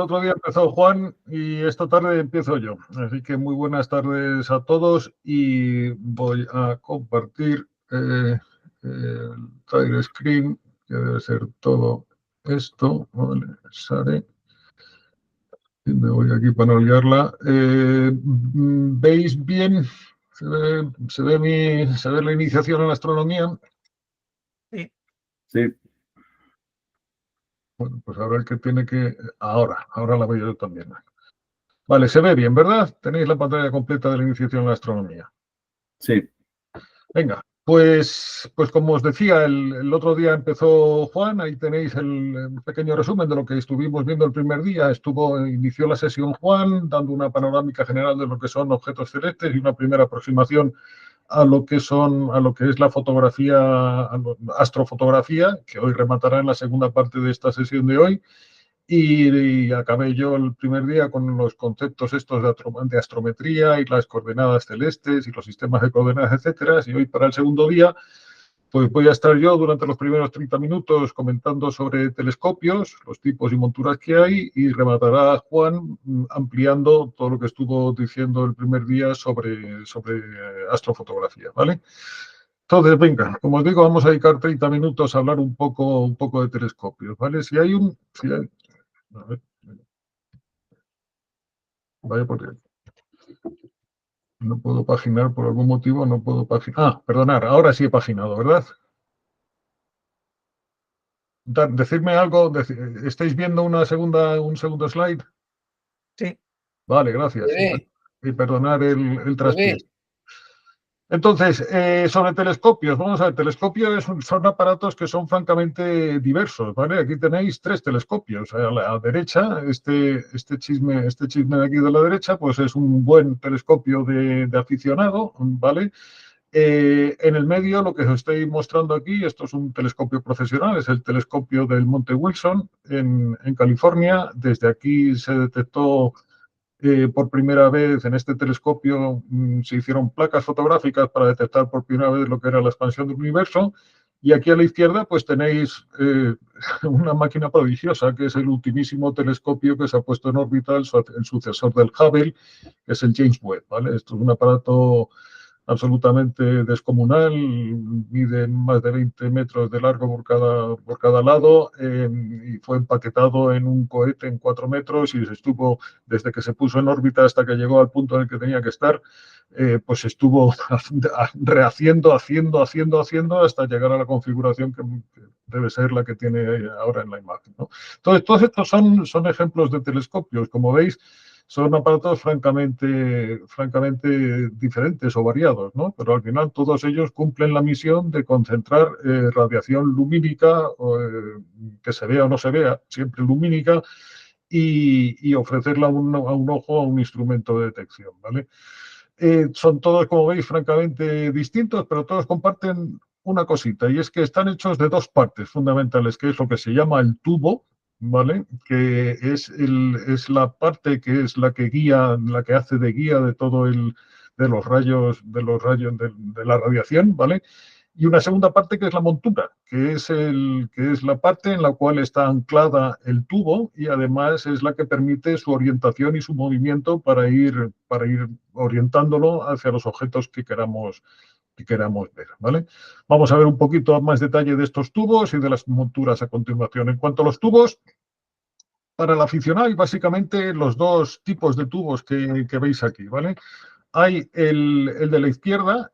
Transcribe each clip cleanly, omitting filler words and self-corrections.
Otro día empezó Juan y esta tarde empiezo yo. Así que muy buenas tardes a todos y voy a compartir el Tiger Screen, que debe ser todo esto. Vale, Sare. Y me voy aquí para no liarla. ¿Veis bien? ¿Se ve la iniciación en la astronomía? Sí. Sí. Bueno, pues ahora el que tiene que... Ahora la veo yo también. Vale, se ve bien, ¿verdad? Tenéis la pantalla completa de la iniciación en la astronomía. Sí. Venga, pues como os decía, el otro día empezó Juan, ahí tenéis el pequeño resumen de lo que estuvimos viendo el primer día. Inició la sesión Juan, dando una panorámica general de lo que son objetos celestes y una primera aproximación a lo que es la fotografía, astrofotografía, que hoy rematará en la segunda parte de esta sesión de hoy. Y acabé yo el primer día con los conceptos estos de astrometría y las coordenadas celestes y los sistemas de coordenadas, etcétera. Y hoy para el segundo día, pues voy a estar yo durante los primeros 30 minutos comentando sobre telescopios, los tipos y monturas que hay, y rematará Juan ampliando todo lo que estuvo diciendo el primer día sobre astrofotografía, ¿vale? Entonces, venga, como os digo, vamos a dedicar 30 minutos a hablar un poco de telescopios, ¿vale? A ver, vaya por Dios. No puedo paginar por algún motivo, no puedo paginar. Perdonar, ahora sí he paginado, ¿verdad? Decidme algo, ¿estáis viendo un segundo slide? Sí. Vale, gracias. Y perdonar el traspiés. Entonces, sobre telescopios, vamos a ver, telescopios son aparatos que son francamente diversos, ¿vale? Aquí tenéis 3 telescopios. A la derecha, este chisme de aquí de la derecha, pues es un buen telescopio de aficionado, ¿vale? En el medio, lo que os estoy mostrando aquí, esto es un telescopio profesional, es el telescopio del Monte Wilson en California. Desde aquí se detectó por primera vez en este telescopio, se hicieron placas fotográficas para detectar por primera vez lo que era la expansión del universo. Y aquí a la izquierda pues tenéis una máquina prodigiosa, que es el ultimísimo telescopio que se ha puesto en órbita, el sucesor del Hubble, que es el James Webb, ¿vale? Esto es un aparato absolutamente descomunal, mide más de 20 metros de largo por cada lado, y fue empaquetado en un cohete en 4 metros y se estuvo, desde que se puso en órbita hasta que llegó al punto en el que tenía que estar, pues estuvo rehaciendo, haciendo hasta llegar a la configuración que debe ser la que tiene ahora en la imagen, ¿no? Entonces, todos estos son ejemplos de telescopios. Como veis, son aparatos francamente diferentes o variados, ¿no? Pero al final todos ellos cumplen la misión de concentrar radiación lumínica, que se vea o no se vea, siempre lumínica, y ofrecerla a un ojo, a un instrumento de detección, ¿vale? Son todos, como veis, francamente distintos, pero todos comparten una cosita, y es que están hechos de 2 partes fundamentales, que es lo que se llama el tubo, ¿vale? Que es la parte que es la que guía, la que hace de guía de de los rayos de la radiación, ¿vale? Y una segunda parte que es la montura, que es la parte en la cual está anclada el tubo y además es la que permite su orientación y su movimiento para ir orientándolo hacia los objetos que queramos ver, ¿vale? Vamos a ver un poquito más detalle de estos tubos y de las monturas a continuación. En cuanto a los tubos, para el aficionado hay básicamente los 2 tipos de tubos que veis aquí, ¿vale? Hay el de la izquierda,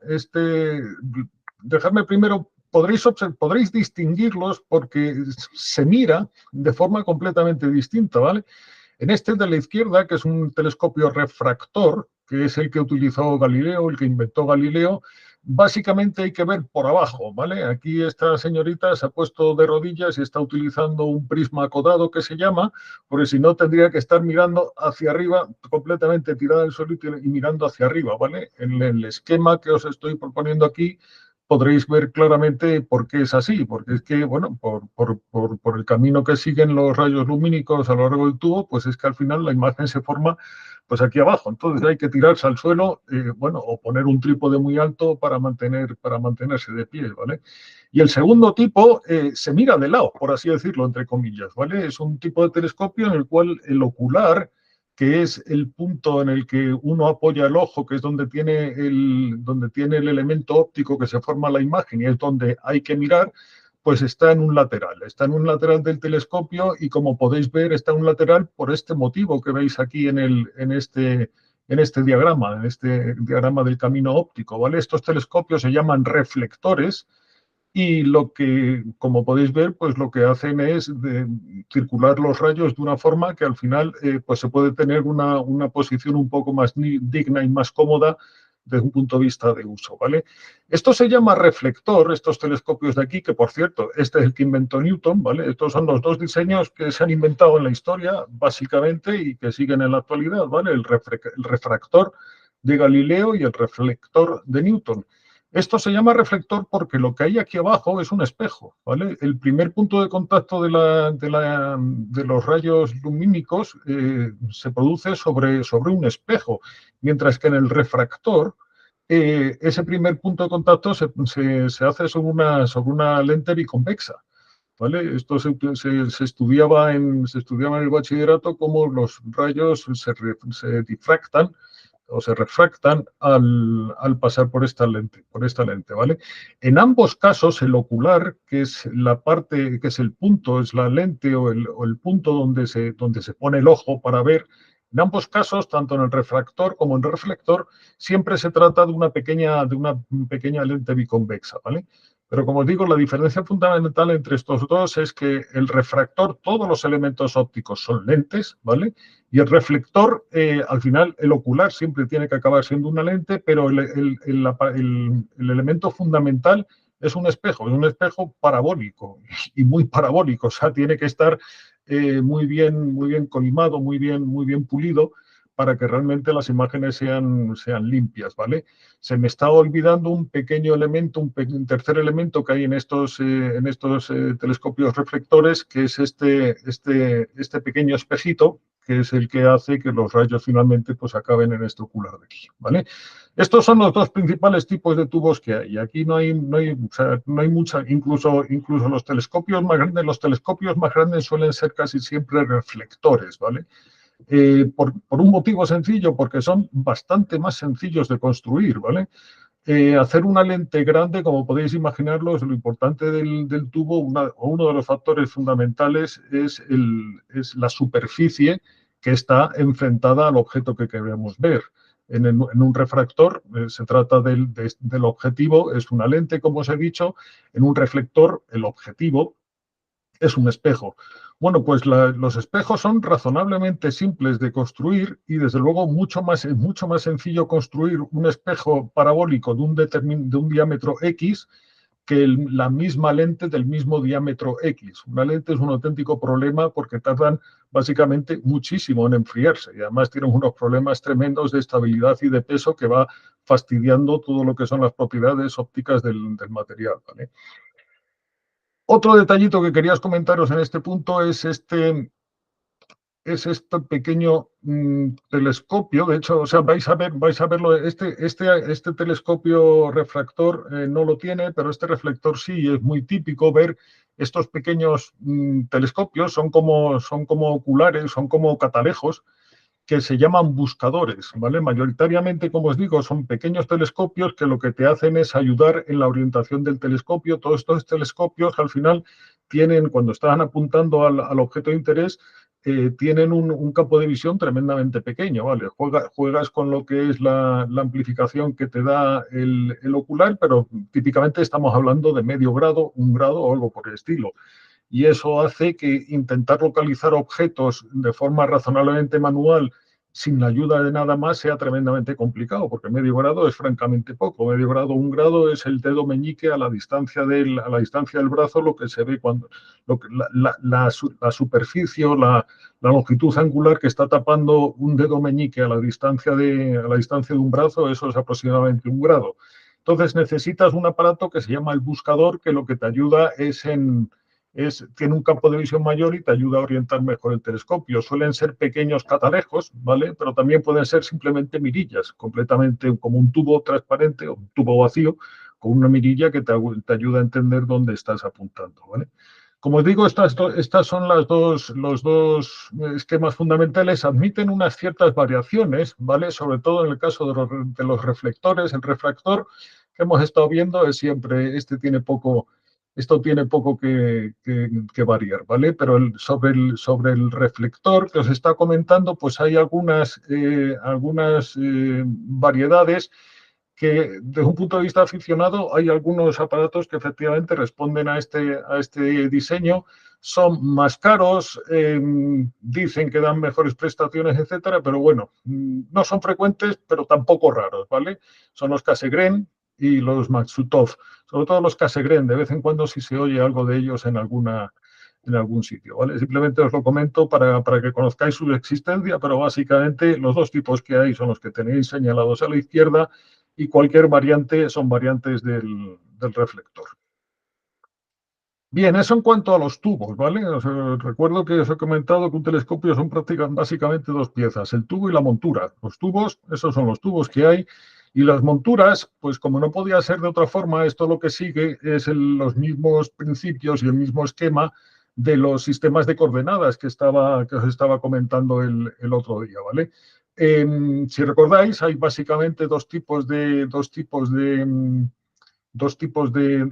dejadme primero, podréis distinguirlos porque se mira de forma completamente distinta, ¿vale? En este de la izquierda, que es un telescopio refractor, que es el que utilizó Galileo, el que inventó Galileo, básicamente hay que ver por abajo, ¿vale? Aquí esta señorita se ha puesto de rodillas y está utilizando un prisma acodado que se llama, porque si no tendría que estar mirando hacia arriba, completamente tirada al suelo y mirando hacia arriba, ¿vale? En el esquema que os estoy proponiendo aquí, podréis ver claramente por qué es así, porque es que, bueno, por el camino que siguen los rayos lumínicos a lo largo del tubo, pues es que al final la imagen se forma pues aquí abajo. Entonces hay que tirarse al suelo, bueno, o poner un trípode muy alto para mantenerse de pie, ¿vale? Y el segundo tipo se mira de lado, por así decirlo, entre comillas, ¿vale? Es un tipo de telescopio en el cual el ocular, que es el punto en el que uno apoya el ojo, que es donde tiene el elemento óptico que se forma la imagen y es donde hay que mirar, pues está en un lateral del telescopio y como podéis ver está en un lateral por este motivo que veis aquí en este diagrama del camino óptico, ¿vale? Estos telescopios se llaman reflectores y lo que, como podéis ver, pues lo que hacen es circular los rayos de una forma que al final pues se puede tener una posición un poco más digna y más cómoda desde un punto de vista de uso, ¿vale? Esto se llama reflector, estos telescopios de aquí, que por cierto, este es el que inventó Newton, ¿vale? Estos son los dos diseños que se han inventado en la historia, básicamente, y que siguen en la actualidad, ¿vale? El refractor de Galileo y el reflector de Newton. Esto se llama reflector porque lo que hay aquí abajo es un espejo, ¿vale? El primer punto de contacto de los rayos lumínicos se produce sobre un espejo, mientras que en el refractor ese primer punto de contacto se hace sobre una lente biconvexa. ¿Vale? Esto se estudiaba en el bachillerato cómo los rayos se difractan o se refractan al pasar por esta lente, ¿vale? En ambos casos, el ocular, que es la parte, que es el punto, es la lente o el punto donde se pone el ojo para ver, en ambos casos, tanto en el refractor como en el reflector, siempre se trata de una pequeña lente biconvexa, ¿vale? Pero como os digo, la diferencia fundamental entre estos dos es que el refractor, todos los elementos ópticos son lentes, ¿vale? Y el reflector, al final, el ocular siempre tiene que acabar siendo una lente, pero el elemento fundamental es un espejo parabólico y muy parabólico, o sea, tiene que estar muy bien colimado, muy bien pulido para que realmente las imágenes sean limpias, ¿vale? Se me está olvidando un pequeño elemento, un tercer elemento que hay en estos telescopios reflectores, que es este pequeño espejito, que es el que hace que los rayos finalmente pues acaben en este ocular de aquí, ¿vale? Estos son los dos principales tipos de tubos que hay. Aquí no hay mucha, incluso los telescopios más grandes suelen ser casi siempre reflectores, ¿vale? Por un motivo sencillo, porque son bastante más sencillos de construir, ¿vale? Hacer una lente grande, como podéis imaginarlo, lo importante del tubo, uno de los factores fundamentales es la superficie que está enfrentada al objeto que queremos ver. En un refractor se trata del objetivo, es una lente, como os he dicho. En un reflector, el objetivo es un espejo. Bueno, pues los espejos son razonablemente simples de construir y desde luego es mucho más sencillo construir un espejo parabólico de un diámetro X que la misma lente del mismo diámetro X. Una lente es un auténtico problema porque tardan básicamente muchísimo en enfriarse y además tienen unos problemas tremendos de estabilidad y de peso que va fastidiando todo lo que son las propiedades ópticas del material, ¿vale? Otro detallito que querías comentaros en este punto es este pequeño telescopio. De hecho, o sea, vais a verlo. Este telescopio refractor no lo tiene, pero este reflector sí. Es muy típico ver estos pequeños telescopios. Son como oculares, son como catalejos que se llaman buscadores, ¿vale? Mayoritariamente, como os digo, son pequeños telescopios que lo que te hacen es ayudar en la orientación del telescopio. Todos estos telescopios al final tienen, cuando están apuntando al objeto de interés, tienen un campo de visión tremendamente pequeño, ¿vale? Juegas con lo que es la amplificación que te da el ocular, pero típicamente estamos hablando de medio grado, 1 grado o algo por el estilo. Y eso hace que intentar localizar objetos de forma razonablemente manual sin la ayuda de nada más sea tremendamente complicado, porque medio grado es francamente poco. Medio grado, 1 grado es el dedo meñique a la distancia del brazo, lo que se ve cuando la superficie o la longitud angular que está tapando un dedo meñique a la distancia de un brazo, eso es aproximadamente 1 grado. Entonces necesitas un aparato que se llama el buscador, que lo que te ayuda es en tiene un campo de visión mayor y te ayuda a orientar mejor el telescopio. Suelen ser pequeños catalejos, ¿vale? Pero también pueden ser simplemente mirillas, completamente como un tubo transparente o un tubo vacío con una mirilla que te ayuda a entender dónde estás apuntando, ¿vale? Como os digo, estas son los dos esquemas fundamentales. Admiten unas ciertas variaciones, ¿vale? Sobre todo en el caso de los reflectores. El refractor que hemos estado viendo es siempre, esto tiene poco que variar, ¿vale? Pero sobre el reflector que os está comentando, pues hay algunas variedades que desde un punto de vista aficionado hay algunos aparatos que efectivamente responden a este diseño, son más caros, dicen que dan mejores prestaciones, etcétera, pero bueno, no son frecuentes, pero tampoco raros, ¿vale? Son los Cassegrain y los Maksutov, sobre todo los Cassegrain, de vez en cuando si se oye algo de ellos en algún sitio, ¿vale? Simplemente os lo comento para que conozcáis su existencia, pero básicamente los dos tipos que hay son los que tenéis señalados a la izquierda y cualquier variante son variantes del reflector. Bien, eso en cuanto a los tubos, ¿vale? O sea, recuerdo que os he comentado que un telescopio son básicamente dos piezas, el tubo y la montura. Los tubos, esos son los tubos que hay, y las monturas, pues como no podía ser de otra forma, esto lo que sigue es los mismos principios y el mismo esquema de los sistemas de coordenadas que os estaba comentando el otro día, ¿vale? Si recordáis, hay básicamente dos tipos de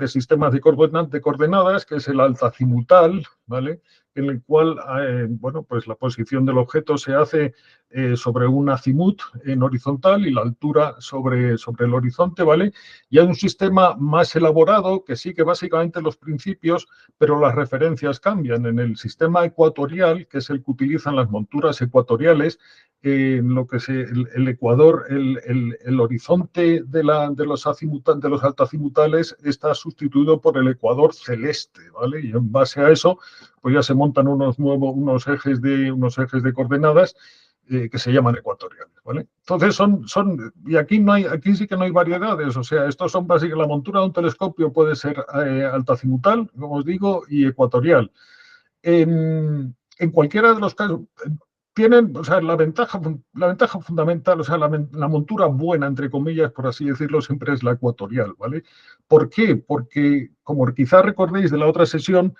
sistemas de coordenadas, que es el alzazimutal, ¿vale? En el cual, bueno, pues la posición del objeto se hace sobre un azimut en horizontal y la altura sobre el horizonte, ¿vale? Y hay un sistema más elaborado que sigue básicamente los principios, pero las referencias cambian. En el sistema ecuatorial, que es el que utilizan las monturas ecuatoriales, lo que el ecuador, el horizonte de los altazimutales está sustituido por el ecuador celeste, ¿vale? Y en base a eso, pues ya se montan unos ejes de coordenadas que se llaman ecuatoriales, ¿vale? Entonces y aquí sí que no hay variedades, o sea, estos son básicamente, la montura de un telescopio puede ser altazimutal, como os digo, y ecuatorial. En cualquiera de los casos, tienen, o sea, la ventaja fundamental, o sea, la montura buena, entre comillas, por así decirlo, siempre es la ecuatorial, ¿vale? ¿Por qué? Porque, como quizás recordéis de la otra sesión,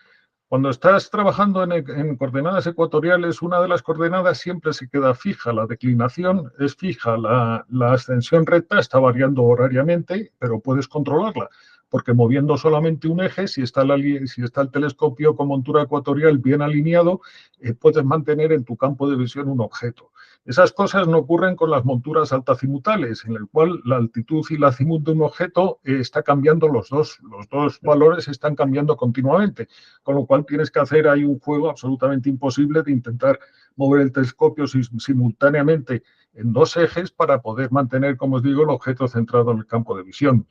cuando estás trabajando en coordenadas ecuatoriales, una de las coordenadas siempre se queda fija, la declinación es fija, la ascensión recta está variando horariamente, pero puedes controlarla, porque moviendo solamente un eje, si está el telescopio con montura ecuatorial bien alineado, puedes mantener en tu campo de visión un objeto. Esas cosas no ocurren con las monturas altazimutales, en el cual la altitud y el azimut de un objeto está cambiando los dos valores están cambiando continuamente, con lo cual tienes que hacer ahí un juego absolutamente imposible de intentar mover el telescopio simultáneamente en dos ejes para poder mantener, como os digo, el objeto centrado en el campo de visión.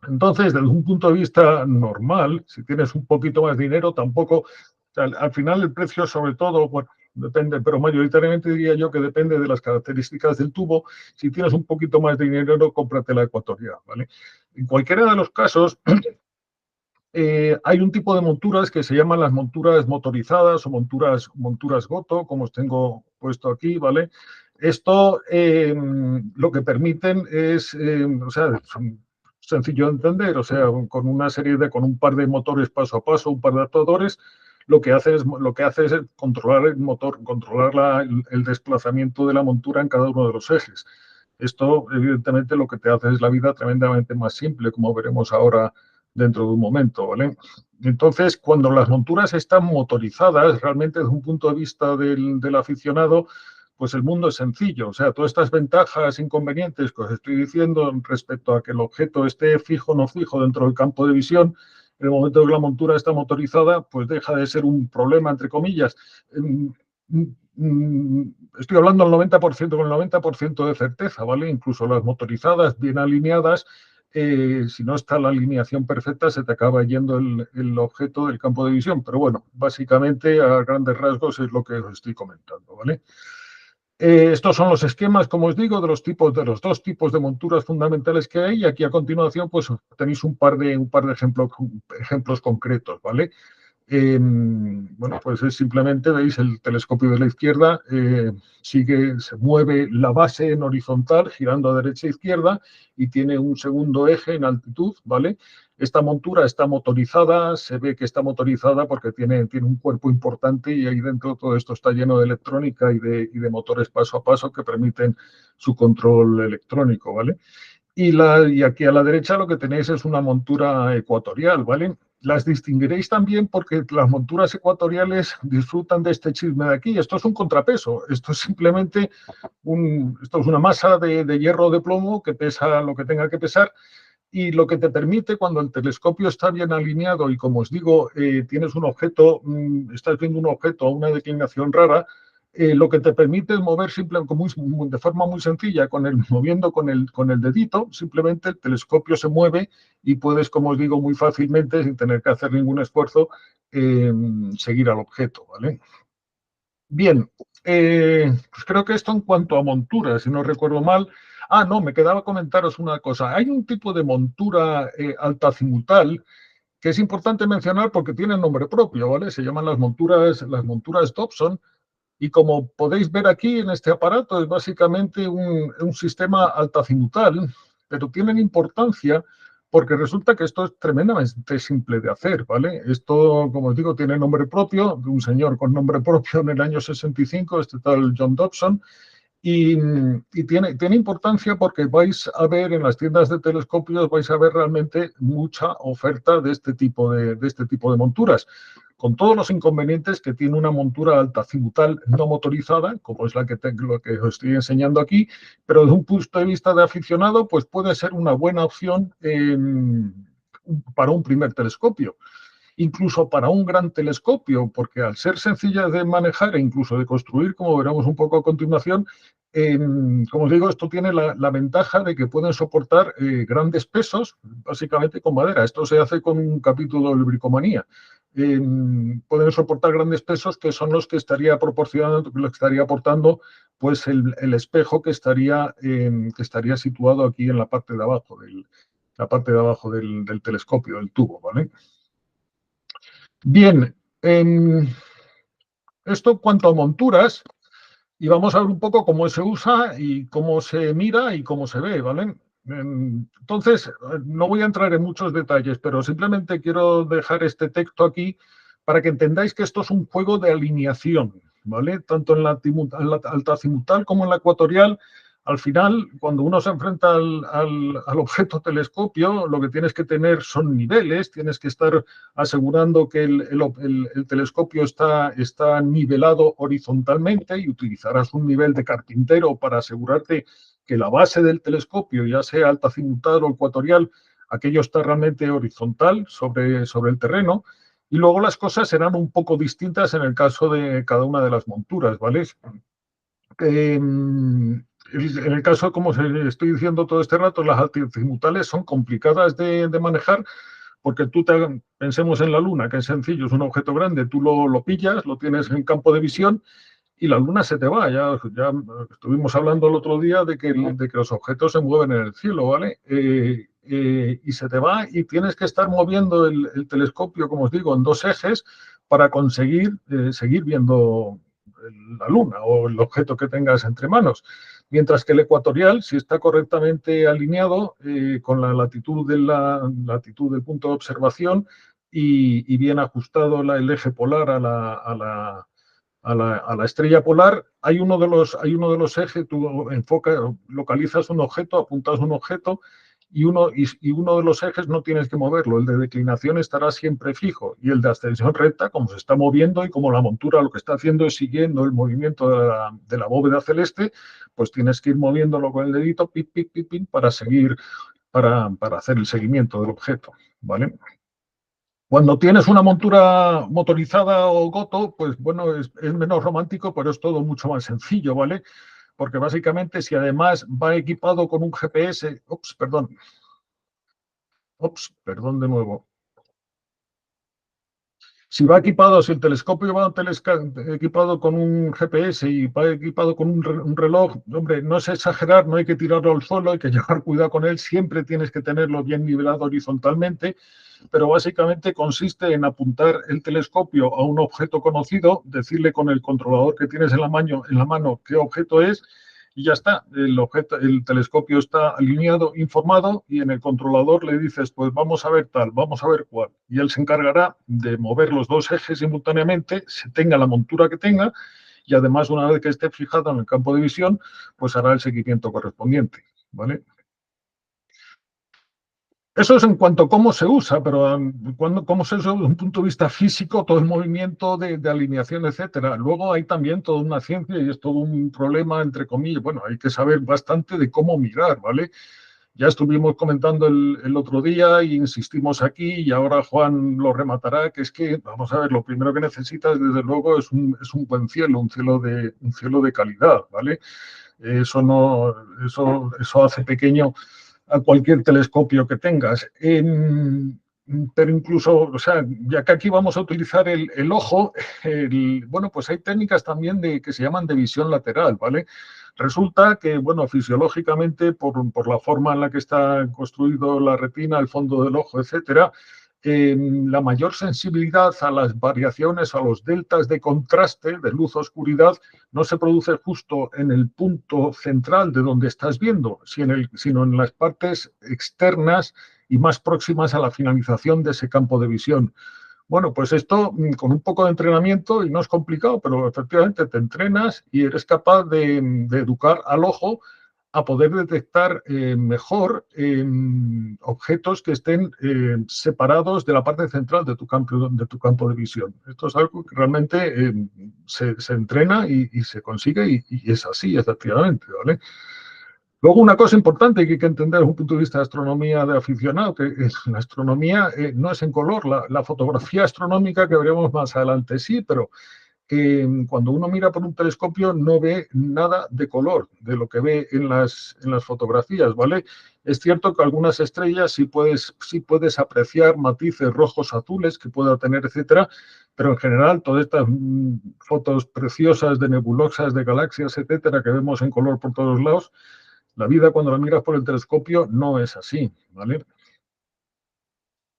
Entonces, desde un punto de vista normal, si tienes un poquito más de dinero, tampoco, o sea, al final el precio sobre todo, bueno, depende, pero mayoritariamente diría yo que depende de las características del tubo. Si tienes un poquito más de dinero, cómprate la ecuatorial, ¿vale? En cualquiera de los casos, hay un tipo de monturas que se llaman las monturas motorizadas o monturas Goto, como os tengo puesto aquí, ¿vale? Esto lo que permiten es, o sea, son sencillo de entender, o sea, con un par de motores paso a paso, un par de actuadores, lo que hace es controlar el motor, controlar el desplazamiento de la montura en cada uno de los ejes. Esto, evidentemente, lo que te hace es la vida tremendamente más simple, como veremos ahora dentro de un momento, ¿vale? Entonces, cuando las monturas están motorizadas, realmente desde un punto de vista del aficionado, pues el mundo es sencillo. O sea, todas estas ventajas, inconvenientes que os estoy diciendo respecto a que el objeto esté fijo o no fijo dentro del campo de visión, en el momento que la montura está motorizada, pues deja de ser un problema, entre comillas. Estoy hablando al 90%, con el 90% de certeza, ¿vale? Incluso las motorizadas bien alineadas, si no está la alineación perfecta, se te acaba yendo el objeto del campo de visión. Pero bueno, básicamente a grandes rasgos es lo que os estoy comentando, ¿vale? Estos son los esquemas, como os digo, de los dos tipos de monturas fundamentales que hay. Y aquí a continuación, pues tenéis un par de ejemplos concretos, ¿vale? Bueno, pues es simplemente, veis, el telescopio de la izquierda se mueve la base en horizontal, girando a derecha e izquierda, y tiene un segundo eje en altitud, ¿vale? Esta montura está motorizada, se ve que está motorizada porque tiene un cuerpo importante y ahí dentro todo esto está lleno de electrónica y de motores paso a paso que permiten su control electrónico, ¿vale? Y aquí a la derecha lo que tenéis es una montura ecuatorial, ¿vale? Las distinguiréis también porque las monturas ecuatoriales disfrutan de este chisme de aquí. Esto es un contrapeso, esto es simplemente esto es una masa de hierro o de plomo que pesa lo que tenga que pesar y lo que te permite cuando el telescopio está bien alineado y como os digo, tienes un objeto, estás viendo un objeto a una declinación rara, lo que te permite es mover simplemente de forma muy sencilla, moviendo con el dedito, simplemente el telescopio se mueve y puedes, como os digo, muy fácilmente, sin tener que hacer ningún esfuerzo, seguir al objeto, ¿vale? Bien, pues creo que esto en cuanto a montura, si no recuerdo mal. Ah, no, me quedaba comentaros una cosa. Hay un tipo de montura altazimutal que es importante mencionar porque tiene nombre propio, ¿vale? Se llaman las monturas Dobson y como podéis ver aquí en este aparato es básicamente un sistema altazimutal, pero tienen importancia porque resulta que esto es tremendamente simple de hacer, ¿vale? Esto, como os digo, tiene nombre propio, de un señor con nombre propio en el año 65, este tal John Dobson, y tiene importancia porque vais a ver en las tiendas de telescopios, vais a ver realmente mucha oferta de este tipo de monturas, con todos los inconvenientes que tiene una montura altazimutal no motorizada, como es lo que os estoy enseñando aquí, pero desde un punto de vista de aficionado, pues puede ser una buena opción para un primer telescopio incluso para un gran telescopio, porque al ser sencilla de manejar e incluso de construir, como veremos un poco a continuación, como os digo, esto tiene la ventaja de que pueden soportar grandes pesos, básicamente con madera. Esto se hace con un capítulo de bricomanía. Pueden soportar grandes pesos que son los que estaría proporcionando, lo que estaría aportando pues el espejo que estaría situado aquí en la parte de abajo del telescopio, del tubo, ¿vale? Bien, esto en cuanto a monturas, y vamos a ver un poco cómo se usa y cómo se mira y cómo se ve, ¿vale? Entonces, no voy a entrar en muchos detalles, pero simplemente quiero dejar este texto aquí para que entendáis que esto es un juego de alineación, ¿vale? Tanto en la altazimutal como en la ecuatorial. Al final, cuando uno se enfrenta al objeto telescopio, lo que tienes que tener son niveles, tienes que estar asegurando que el telescopio está nivelado horizontalmente y utilizarás un nivel de carpintero para asegurarte que la base del telescopio, ya sea altazimutal o ecuatorial, aquello está realmente horizontal sobre el terreno. Y luego las cosas serán un poco distintas en el caso de cada una de las monturas, ¿vale? En el caso, como estoy diciendo todo este rato, las altazimutal son complicadas de manejar porque pensemos en la Luna, que es sencillo, es un objeto grande, tú lo pillas, lo tienes en campo de visión y la Luna se te va. Ya estuvimos hablando el otro día de que los objetos se mueven en el cielo, ¿vale? Y se te va y tienes que estar moviendo el telescopio, como os digo, en dos ejes para conseguir seguir viendo la Luna o el objeto que tengas entre manos. Mientras que el ecuatorial, si está correctamente alineado con la latitud latitud del punto de observación y bien ajustado el eje polar a la estrella polar, hay uno de los ejes, tú localizas un objeto, apuntas un objeto y uno de los ejes no tienes que moverlo, el de declinación estará siempre fijo y el de ascensión recta, como se está moviendo y como la montura lo que está haciendo es siguiendo el movimiento de la bóveda celeste, pues tienes que ir moviéndolo con el dedito, pip, pip, pip, pip, para seguir, para hacer el seguimiento del objeto, ¿vale? Cuando tienes una montura motorizada o goto, pues bueno, es menos romántico, pero es todo mucho más sencillo, ¿vale? Porque básicamente si además va equipado con un GPS, perdón de nuevo. Si va equipado, si el telescopio va equipado con un GPS y va equipado con un reloj, hombre, no es exagerar, no hay que tirarlo al suelo, hay que llevar cuidado con él, siempre tienes que tenerlo bien nivelado horizontalmente, pero básicamente consiste en apuntar el telescopio a un objeto conocido, decirle con el controlador que tienes en la mano qué objeto es y ya está. El telescopio está alineado, informado y en el controlador le dices, pues vamos a ver tal, vamos a ver cuál. Y él se encargará de mover los dos ejes simultáneamente, se tenga la montura que tenga y además una vez que esté fijado en el campo de visión, pues hará el seguimiento correspondiente. ¿Vale? Eso es en cuanto a cómo se usa, pero cómo se usa desde un punto de vista físico, todo el movimiento de alineación, etcétera. Luego hay también toda una ciencia y es todo un problema, entre comillas. Bueno, hay que saber bastante de cómo mirar, ¿vale? Ya estuvimos comentando el otro día y insistimos aquí y ahora Juan lo rematará, que es que, vamos a ver, lo primero que necesitas, desde luego, es un buen cielo, un cielo de calidad, ¿vale? Eso no, eso hace pequeño a cualquier telescopio que tengas. Pero incluso, o sea, ya que aquí vamos a utilizar el ojo, bueno, pues hay técnicas también que se llaman de visión lateral, ¿vale? Resulta que, bueno, fisiológicamente, por la forma en la que está construido la retina, el fondo del ojo, etcétera, la mayor sensibilidad a las variaciones, a los deltas de contraste, de luz-oscuridad, no se produce justo en el punto central de donde estás viendo, sino en las partes externas y más próximas a la finalización de ese campo de visión. Bueno, pues esto con un poco de entrenamiento, y no es complicado, pero efectivamente te entrenas y eres capaz de educar al ojo a poder detectar mejor objetos que estén separados de la parte central de tu campo de visión. Esto es algo que realmente se entrena y se consigue y es así, efectivamente, ¿vale? Luego, una cosa importante que hay que entender desde un punto de vista de astronomía de aficionado, que la astronomía no es en color, la fotografía astronómica que veremos más adelante sí, pero cuando uno mira por un telescopio no ve nada de color de lo que ve en las fotografías, ¿vale? Es cierto que algunas estrellas sí puedes apreciar matices rojos, azules que pueda tener, etcétera, pero en general todas estas fotos preciosas de nebulosas, de galaxias, etcétera, que vemos en color por todos lados, la vida cuando la miras por el telescopio no es así, ¿vale?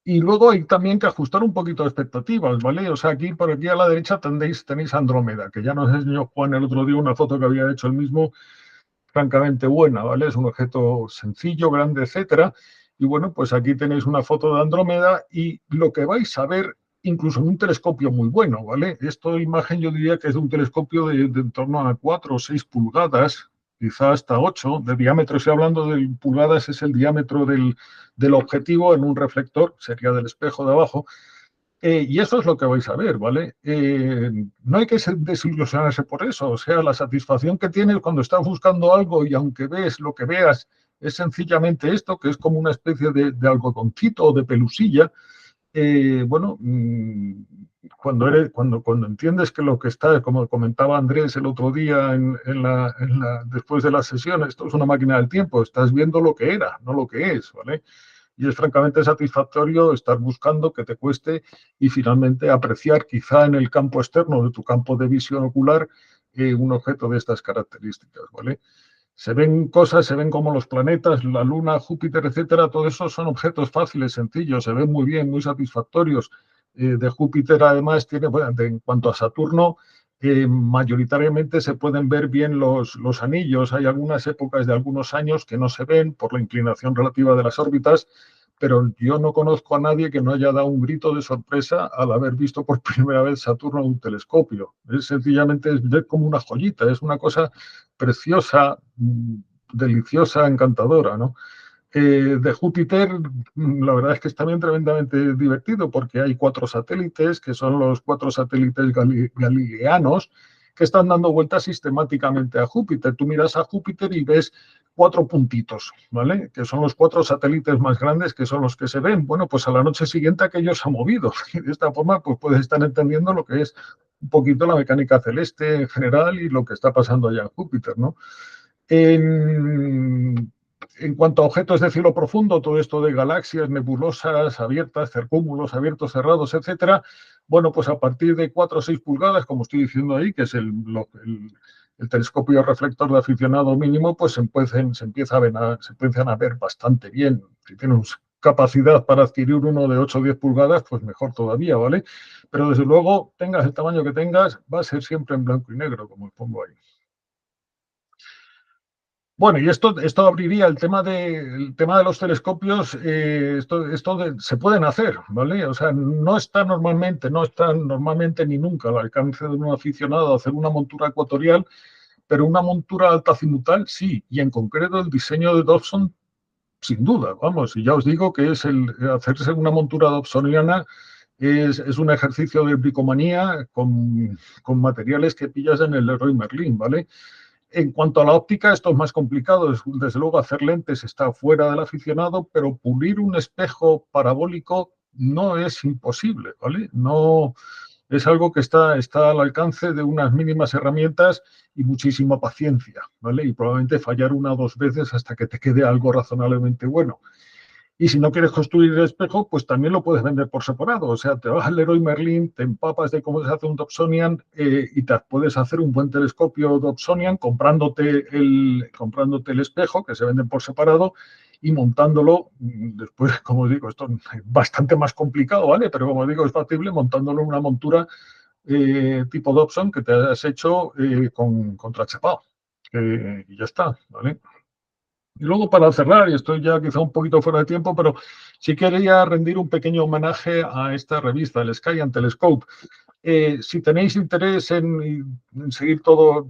Y luego hay también que ajustar un poquito de expectativas, ¿vale? O sea, por aquí a la derecha tenéis Andrómeda, que ya nos enseñó Juan el otro día una foto que había hecho él mismo, francamente buena, ¿vale? Es un objeto sencillo, grande, etcétera. Y bueno, pues aquí tenéis una foto de Andrómeda y lo que vais a ver, incluso en un telescopio muy bueno, ¿vale? Esta imagen yo diría que es de un telescopio de en torno a 4 o 6 pulgadas, quizá hasta 8 de diámetro. Estoy hablando de pulgadas, es el diámetro del objetivo en un reflector, sería del espejo de abajo. Y eso es lo que vais a ver, ¿vale? No hay que desilusionarse por eso. O sea, la satisfacción que tienes cuando estás buscando algo y aunque ves lo que veas, es sencillamente esto, que es como una especie de algodoncito o de pelusilla. Bueno, cuando entiendes que lo que está, como comentaba Andrés el otro día después de la sesión, esto es una máquina del tiempo, estás viendo lo que era, no lo que es, ¿vale? Y es francamente satisfactorio estar buscando que te cueste y finalmente apreciar quizá en el campo externo de tu campo de visión ocular un objeto de estas características, ¿vale? Se ven cosas, se ven como los planetas, la Luna, Júpiter, etcétera, todo eso son objetos fáciles, sencillos, se ven muy bien, muy satisfactorios. De Júpiter, además, bueno, en cuanto a Saturno, mayoritariamente se pueden ver bien los anillos. Hay algunas épocas de algunos años que no se ven por la inclinación relativa de las órbitas, pero yo no conozco a nadie que no haya dado un grito de sorpresa al haber visto por primera vez Saturno en un telescopio. Sencillamente es ver como una joyita, es una cosa preciosa, deliciosa, encantadora, ¿no? De Júpiter, la verdad es que es también tremendamente divertido porque hay 4 satélites, que son los 4 satélites galileanos, que están dando vueltas sistemáticamente a Júpiter. Tú miras a Júpiter y ves 4 puntitos, ¿vale? Que son los 4 satélites más grandes, que son los que se ven. Bueno, pues a la noche siguiente aquello se ha movido. Y de esta forma, pues puedes estar entendiendo lo que es un poquito la mecánica celeste en general y lo que está pasando allá en Júpiter, ¿no? En, En cuanto a objetos de cielo profundo, todo esto de galaxias, nebulosas abiertas, cercúmulos abiertos, cerrados, etcétera, bueno, pues a partir de 4 o 6 pulgadas, como estoy diciendo ahí, que es el telescopio reflector de aficionado mínimo, pues se empiezan a ver bastante bien. Si tienes capacidad para adquirir uno de 8 o 10 pulgadas, pues mejor todavía, ¿vale? Pero desde luego, tengas el tamaño que tengas, va a ser siempre en blanco y negro, como os pongo ahí. Bueno, y esto abriría el tema de los telescopios. Se pueden hacer, ¿vale? O sea, no está normalmente ni nunca al alcance de un aficionado hacer una montura ecuatorial, pero una montura altazimutal sí, y en concreto el diseño de Dobson, sin duda, vamos, y ya os digo que hacerse una montura dobsoniana es un ejercicio de bricomanía con materiales que pillas en el Leroy Merlin, ¿vale? En cuanto a la óptica, esto es más complicado. Desde luego, hacer lentes está fuera del aficionado, pero pulir un espejo parabólico no es imposible, ¿vale? No es algo que está al alcance de unas mínimas herramientas y muchísima paciencia, ¿vale? Y probablemente fallar una o dos veces hasta que te quede algo razonablemente bueno. Y si no quieres construir el espejo, pues también lo puedes vender por separado. O sea, te vas al Leroy Merlin, te empapas de cómo se hace un Dobsonian y te puedes hacer un buen telescopio Dobsonian comprándote el espejo, que se venden por separado, y montándolo. Después, como digo, esto es bastante más complicado, ¿vale? Pero como digo, es factible montándolo en una montura tipo Dobson que te has hecho con contrachapado. Y ya está, ¿vale? Y luego, para cerrar, y estoy ya quizá un poquito fuera de tiempo, pero sí quería rendir un pequeño homenaje a esta revista, el Sky and Telescope. Si tenéis interés en seguir todo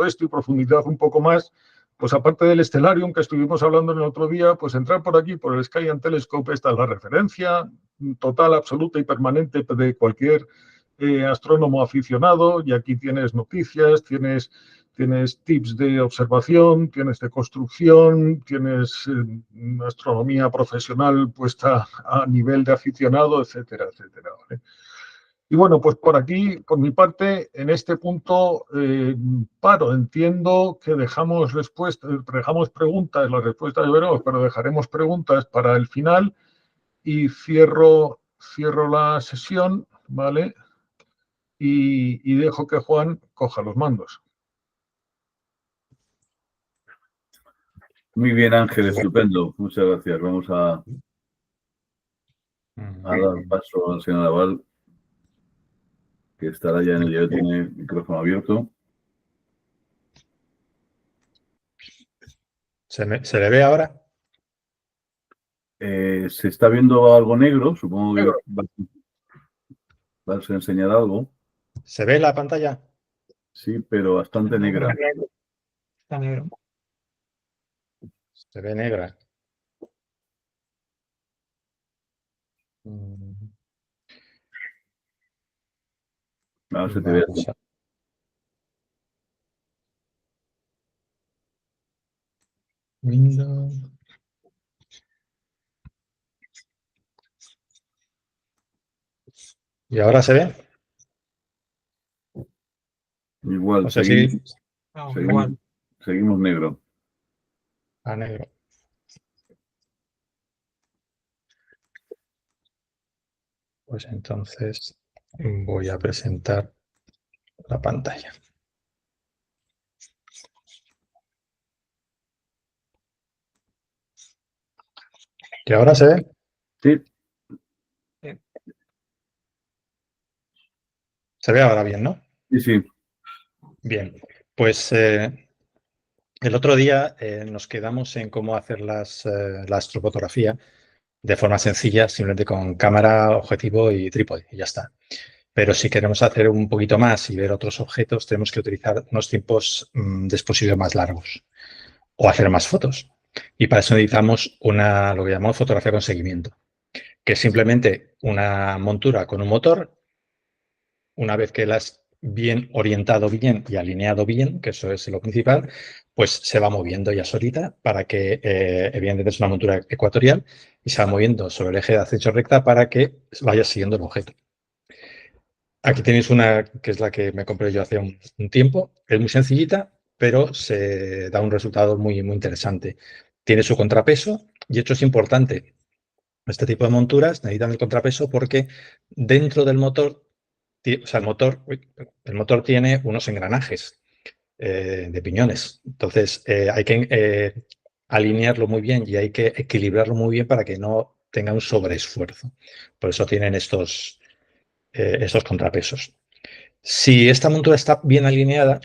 esto y profundizar un poco más, pues aparte del Stellarium que estuvimos hablando el otro día, pues entrar por aquí, por el Sky and Telescope. Esta es la referencia total, absoluta y permanente de cualquier astrónomo aficionado, y aquí tienes noticias, tienes tips de observación, tienes de construcción, tienes astronomía profesional puesta a nivel de aficionado, etcétera, etcétera, ¿vale? Y bueno, pues por aquí, por mi parte, en este punto paro. Entiendo que dejamos preguntas, las respuestas ya veremos, pero dejaremos preguntas para el final y cierro la sesión, ¿vale? Y dejo que Juan coja los mandos. Muy bien, Ángel, estupendo. Muchas gracias. Vamos a dar paso al señor Naval, que estará ya tiene el micrófono abierto. ¿Se le ve ahora? Se está viendo algo negro, supongo que vas a enseñar algo. ¿Se ve la pantalla? Sí, pero bastante negra. Está negro. Se ve negra. Ahora se te ve. Windows. ¿Y ahora se ve? Igual, O sea, sí. Seguimos negro. A negro. Pues entonces voy a presentar la pantalla. ¿Y ahora se ve? Sí. Se ve ahora bien, ¿no? Sí, sí. Bien, pues el otro día nos quedamos en cómo hacer la astrofotografía de forma sencilla, simplemente con cámara, objetivo y trípode, y ya está. Pero si queremos hacer un poquito más y ver otros objetos, tenemos que utilizar unos tiempos de exposición más largos o hacer más fotos. Y para eso necesitamos lo que llamamos fotografía con seguimiento, que es simplemente una montura con un motor. Una vez que la has bien orientado bien y alineado bien, que eso es lo principal, pues se va moviendo ya solita para que, evidentemente es una montura ecuatorial, y se va moviendo sobre el eje de ascenso recta para que vaya siguiendo el objeto. Aquí tenéis una que es la que me compré yo hace un tiempo. Es muy sencillita, pero se da un resultado muy, muy interesante. tiene su contrapeso y esto es importante. Este tipo de monturas necesitan el contrapeso porque dentro del motor, o sea, el motor tiene unos engranajes de piñones. Entonces, hay que alinearlo muy bien y hay que equilibrarlo muy bien para que no tenga un sobreesfuerzo. Por eso tienen estos contrapesos. Si esta montura está bien alineada,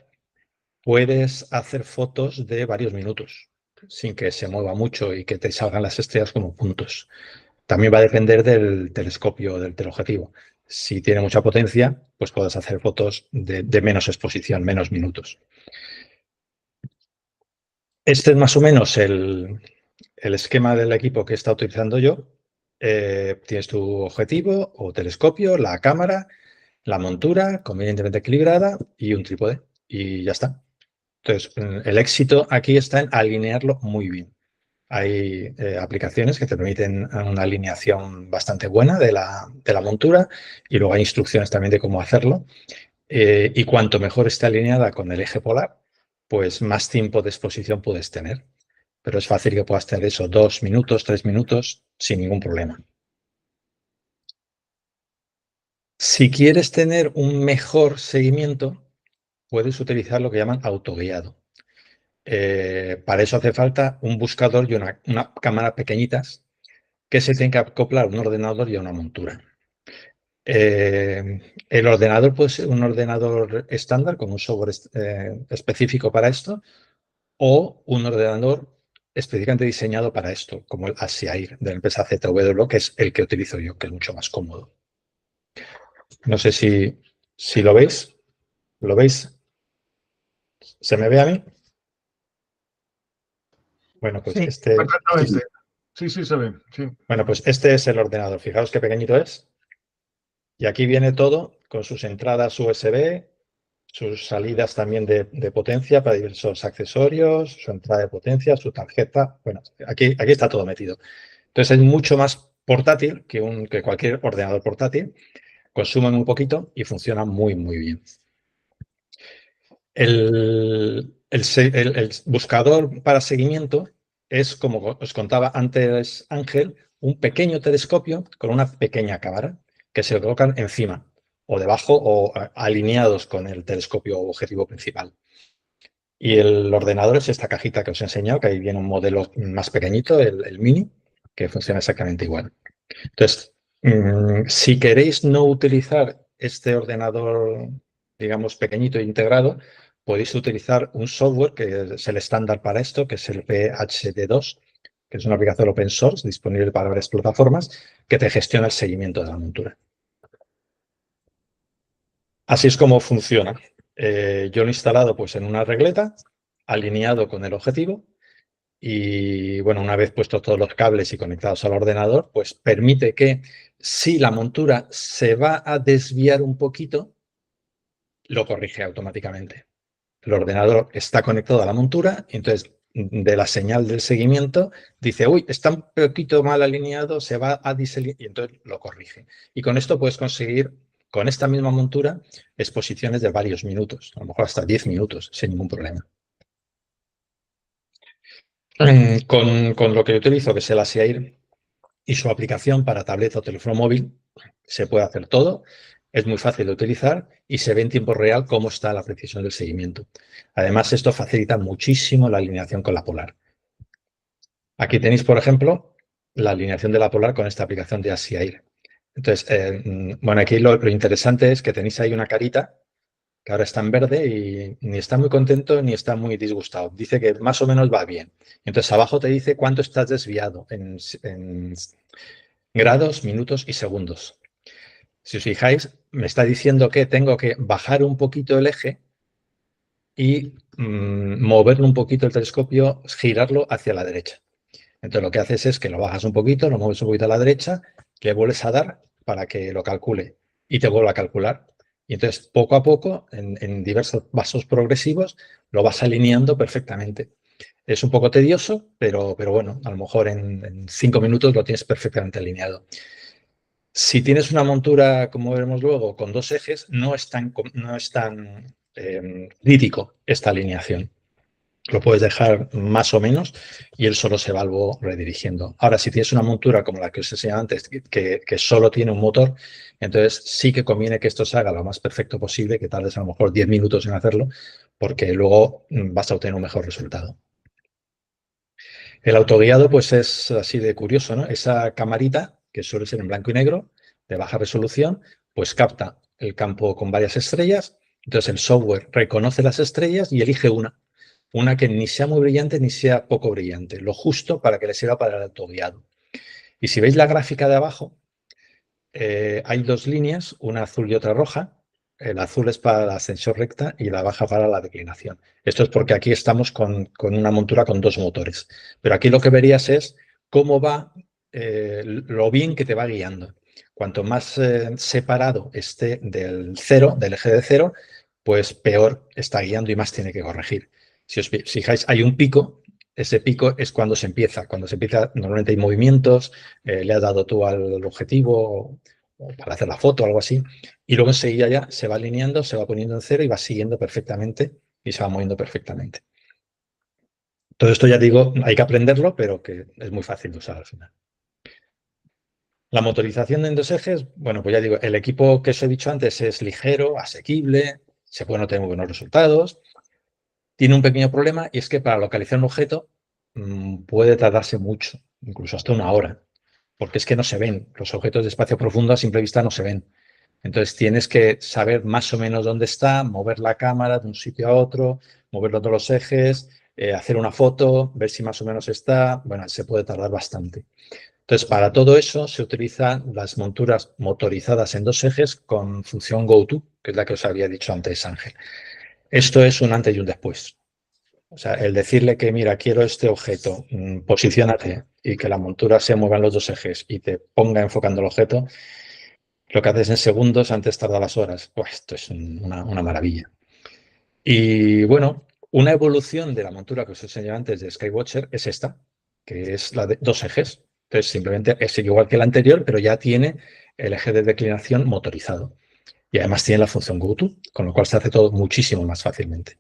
puedes hacer fotos de varios minutos sin que se mueva mucho y que te salgan las estrellas como puntos. También va a depender del telescopio, del teleobjetivo. Si tiene mucha potencia, pues puedes hacer fotos de menos exposición, menos minutos. Este es más o menos el esquema del equipo que está utilizando yo. Tienes tu objetivo o telescopio, la cámara, la montura convenientemente equilibrada y un trípode. Y ya está. Entonces, el éxito aquí está en alinearlo muy bien. Hay aplicaciones que te permiten una alineación bastante buena de la montura y luego hay instrucciones también de cómo hacerlo. Y cuanto mejor esté alineada con el eje polar, pues más tiempo de exposición puedes tener. Pero es fácil que puedas tener eso 2 minutos, 3 minutos sin ningún problema. Si quieres tener un mejor seguimiento, puedes utilizar lo que llaman autoguiado. Para eso hace falta un buscador y una cámara pequeñitas que se tienen que acoplar a un ordenador y a una montura. El ordenador puede ser un ordenador estándar con un software específico para esto o un ordenador específicamente diseñado para esto, como el ASIAIR de la empresa ZW, que es el que utilizo yo, que es mucho más cómodo. No sé si lo veis. ¿Lo veis? ¿Se me ve a mí? Bueno, pues Sí. Perfectamente. Sí, se ve. Sí. Bueno, pues este es el ordenador. Fijaos qué pequeñito es. Y aquí viene todo con sus entradas USB, sus salidas también de potencia para diversos accesorios, su entrada de potencia, su tarjeta. Bueno, aquí está todo metido. Entonces es mucho más portátil que cualquier ordenador portátil. Consumen un poquito y funciona muy, muy bien. El buscador para seguimiento es, como os contaba antes Ángel, un pequeño telescopio con una pequeña cámara que se colocan encima o debajo o alineados con el telescopio objetivo principal. Y el ordenador es esta cajita que os he enseñado, que ahí viene un modelo más pequeñito, el Mini, que funciona exactamente igual. Entonces, si queréis no utilizar este ordenador, digamos, pequeñito e integrado, podéis utilizar un software que es el estándar para esto, que es el PHD2, que es una aplicación open source disponible para varias plataformas, que te gestiona el seguimiento de la montura. Así es como funciona. Yo lo he instalado pues, en una regleta, alineado con el objetivo, y bueno, una vez puestos todos los cables y conectados al ordenador, pues permite que si la montura se va a desviar un poquito, lo corrige automáticamente. El ordenador está conectado a la montura y entonces de la señal del seguimiento dice, uy, está un poquito mal alineado, se va a disalinear y entonces lo corrige. Y con esto puedes conseguir, con esta misma montura, exposiciones de varios minutos, a lo mejor hasta 10 minutos, sin ningún problema. Con lo que yo utilizo, que es el ASIAIR y su aplicación para tableta o teléfono móvil, se puede hacer todo. Es muy fácil de utilizar y se ve en tiempo real cómo está la precisión del seguimiento. Además, esto facilita muchísimo la alineación con la polar. Aquí tenéis, por ejemplo, la alineación de la polar con esta aplicación de ASIAIR. Entonces, bueno, aquí lo interesante es que tenéis ahí una carita que ahora está en verde y ni está muy contento ni está muy disgustado. Dice que más o menos va bien. Entonces, abajo te dice cuánto estás desviado en grados, minutos y segundos. Si os fijáis, me está diciendo que tengo que bajar un poquito el eje y moverlo un poquito el telescopio, girarlo hacia la derecha. Entonces, lo que haces es que lo bajas un poquito, lo mueves un poquito a la derecha, le vuelves a dar para que lo calcule y te vuelva a calcular. Y entonces, poco a poco, en diversos pasos progresivos, lo vas alineando perfectamente. Es un poco tedioso, pero bueno, a lo mejor en 5 minutos lo tienes perfectamente alineado. Si tienes una montura, como veremos luego, con 2 ejes, no es tan crítico esta alineación. lo puedes dejar más o menos y él solo se va luego redirigiendo. Ahora, si tienes una montura como la que os enseñaba antes, que solo tiene un motor, entonces sí que conviene que esto se haga lo más perfecto posible, que tardes a lo mejor 10 minutos en hacerlo, porque luego vas a obtener un mejor resultado. El autoguiado pues es así de curioso, ¿no? Esa camarita, que suele ser en blanco y negro, de baja resolución, pues capta el campo con varias estrellas. Entonces el software reconoce las estrellas y elige una que ni sea muy brillante ni sea poco brillante, lo justo para que le sirva para el autoguiado. Y si veis la gráfica de abajo, hay dos líneas, una azul y otra roja. El azul es para la ascensión recta y la baja para la declinación. Esto es porque aquí estamos con una montura con dos motores. Pero aquí lo que verías es cómo va, lo bien que te va guiando. Cuanto más separado esté del cero, del eje de cero, pues peor está guiando y más tiene que corregir. Si os fijáis, hay un pico. Ese pico es cuando se empieza. Cuando se empieza, normalmente hay movimientos, le has dado tú al objetivo o para hacer la foto o algo así, y luego enseguida ya se va alineando, se va poniendo en cero y va siguiendo perfectamente y se va moviendo perfectamente. Todo esto ya digo, hay que aprenderlo, pero que es muy fácil de usar al final. La motorización en dos ejes, bueno, pues ya digo, el equipo que os he dicho antes es ligero, asequible, se pueden obtener muy buenos resultados. Tiene un pequeño problema y es que para localizar un objeto puede tardarse mucho, incluso hasta una hora, porque es que no se ven. Los objetos de espacio profundo a simple vista no se ven. Entonces tienes que saber más o menos dónde está, mover la cámara de un sitio a otro, moverlo todos los ejes, hacer una foto, ver si más o menos está. Bueno, se puede tardar bastante. Entonces, para todo eso se utilizan las monturas motorizadas en dos ejes con función GoTo, que es la que os había dicho antes, Ángel. Esto es un antes y un después. O sea, el decirle que, mira, quiero este objeto, posiciónate y que la montura se mueva en los dos ejes y te ponga enfocando el objeto, lo que haces en segundos, antes tardabas horas. Pues esto es una maravilla. Y bueno, una evolución de la montura que os enseñé antes de Skywatcher es esta, que es la de dos ejes. Entonces, simplemente es igual que la anterior, pero ya tiene el eje de declinación motorizado. Y además tiene la función GoTo, con lo cual se hace todo muchísimo más fácilmente.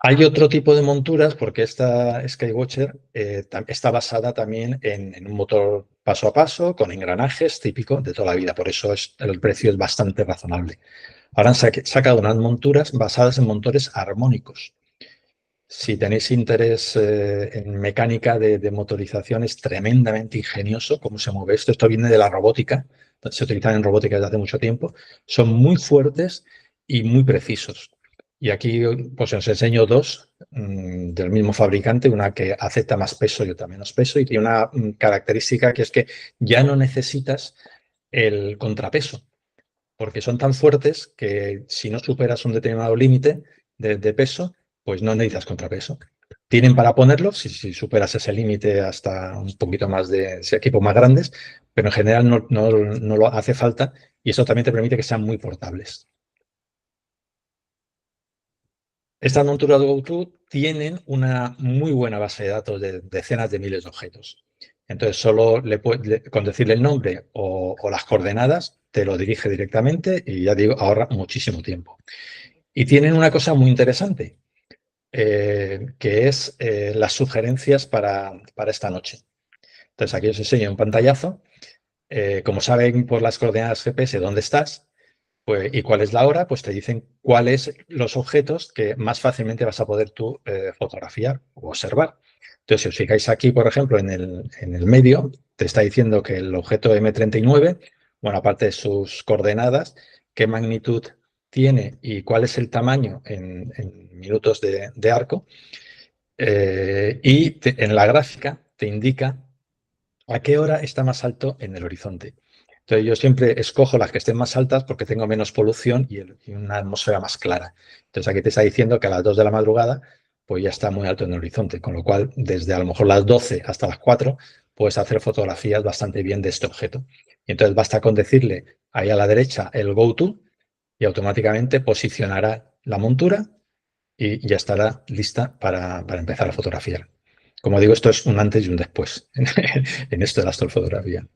Hay otro tipo de monturas, porque esta Skywatcher está basada también en un motor paso a paso, con engranajes típico de toda la vida. Por eso el precio es bastante razonable. Ahora han sacado unas monturas basadas en motores armónicos. Si tenéis interés en mecánica de motorización, es tremendamente ingenioso cómo se mueve esto. Esto viene de la robótica. Se utilizan en robótica desde hace mucho tiempo. Son muy fuertes y muy precisos. Y aquí pues os enseño dos del mismo fabricante, una que acepta más peso y otra menos peso, y tiene una característica que es que ya no necesitas el contrapeso, porque son tan fuertes que si no superas un determinado límite de peso, pues no necesitas contrapeso. Tienen para ponerlo, si superas ese límite hasta un poquito más de equipos más grandes, pero en general no lo hace falta y eso también te permite que sean muy portables. Estas monturas GoTo tienen una muy buena base de datos de decenas de miles de objetos. Entonces, solo con decirle el nombre o las coordenadas, te lo dirige directamente y ya digo, ahorra muchísimo tiempo. Y tienen una cosa muy interesante, que es las sugerencias para esta noche. Entonces, aquí os enseño un pantallazo. Como saben por las coordenadas GPS dónde estás, pues, y cuál es la hora, pues te dicen cuáles los objetos que más fácilmente vas a poder tú fotografiar o observar. Entonces, si os fijáis aquí, por ejemplo, en el medio, te está diciendo que el objeto M39, bueno, aparte de sus coordenadas, qué magnitud tiene y cuál es el tamaño en minutos de arco. Y en la gráfica te indica a qué hora está más alto en el horizonte. Entonces yo siempre escojo las que estén más altas porque tengo menos polución y una atmósfera más clara. Entonces aquí te está diciendo que a las 2 de la madrugada pues ya está muy alto en el horizonte, con lo cual desde a lo mejor las 12 hasta las 4 puedes hacer fotografías bastante bien de este objeto. Y entonces basta con decirle ahí a la derecha el GoTo y automáticamente posicionará la montura y ya estará lista para empezar a fotografiar. Como digo, esto es un antes y un después en esto de la astrofotografía.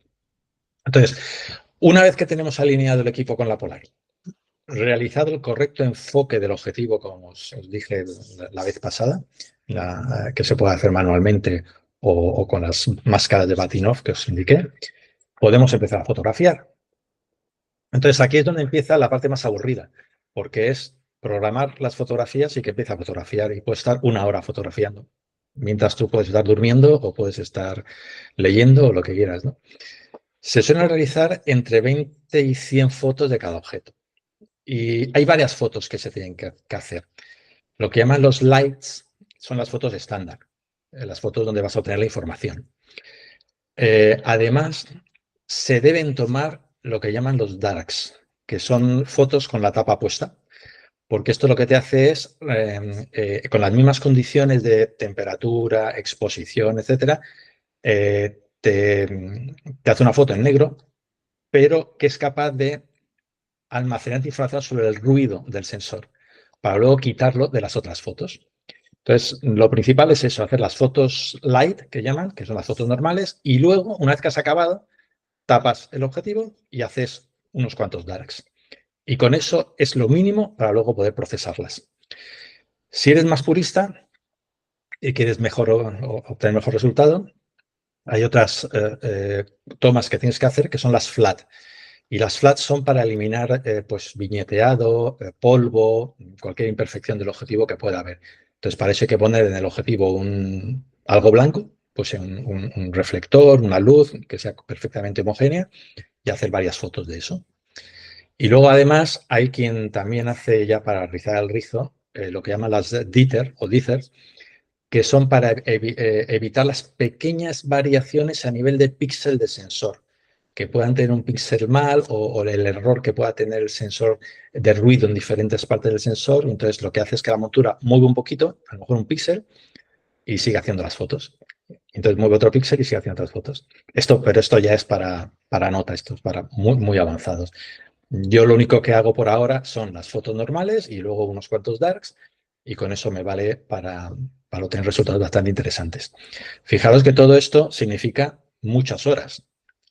Entonces, una vez que tenemos alineado el equipo con la Polaris, realizado el correcto enfoque del objetivo, como os dije la vez pasada, que se puede hacer manualmente o con las máscaras de Bahtinov que os indiqué, podemos empezar a fotografiar. Entonces aquí es donde empieza la parte más aburrida, porque es programar las fotografías y que empiece a fotografiar y puede estar 1 hora fotografiando, mientras tú puedes estar durmiendo o puedes estar leyendo o lo que quieras, ¿no? Se suelen realizar entre 20 y 100 fotos de cada objeto. Y hay varias fotos que se tienen que hacer. Lo que llaman los lights son las fotos estándar, las fotos donde vas a obtener la información. Además, se deben tomar lo que llaman los darks, que son fotos con la tapa puesta, porque esto lo que te hace es, con las mismas condiciones de temperatura, exposición, etcétera, te hace una foto en negro, pero que es capaz de almacenar información sobre el ruido del sensor, para luego quitarlo de las otras fotos. Entonces, lo principal es eso, hacer las fotos light, que llaman, que son las fotos normales, y luego, una vez que has acabado, tapas el objetivo y haces unos cuantos darks. Y con eso es lo mínimo para luego poder procesarlas. Si eres más purista y quieres obtener mejor resultado, hay otras tomas que tienes que hacer que son las flat. Y las flats son para eliminar pues viñeteado, polvo, cualquier imperfección del objetivo que pueda haber. Entonces, para eso hay que poner en el objetivo algo blanco, pues un reflector, una luz que sea perfectamente homogénea y hacer varias fotos de eso. Y luego, además, hay quien también hace ya para rizar el rizo lo que llaman las dithers o dithers, que son para evitar las pequeñas variaciones a nivel de píxel de sensor, que puedan tener un píxel mal o el error que pueda tener el sensor de ruido en diferentes partes del sensor. Entonces, lo que hace es que la montura mueve un poquito, a lo mejor un píxel, y sigue haciendo las fotos. Entonces, mueve otro píxel y sigue haciendo otras fotos. Pero esto ya es para nota, esto es para muy, muy avanzados. Yo lo único que hago por ahora son las fotos normales y luego unos cuantos darks, y con eso me vale para obtener resultados bastante interesantes. Fijaros que todo esto significa muchas horas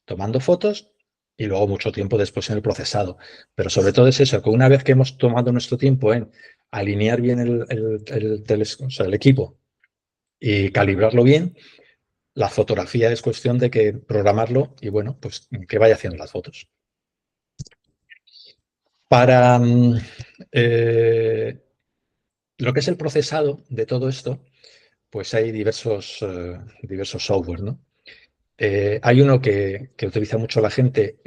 tomando fotos y luego mucho tiempo después en el procesado. Pero sobre todo es eso, que una vez que hemos tomado nuestro tiempo en alinear bien el equipo y calibrarlo bien, la fotografía es cuestión de que programarlo y, bueno, pues que vaya haciendo las fotos. Para lo que es el procesado de todo esto, pues hay diversos software, ¿no? Hay uno que utiliza mucho la gente,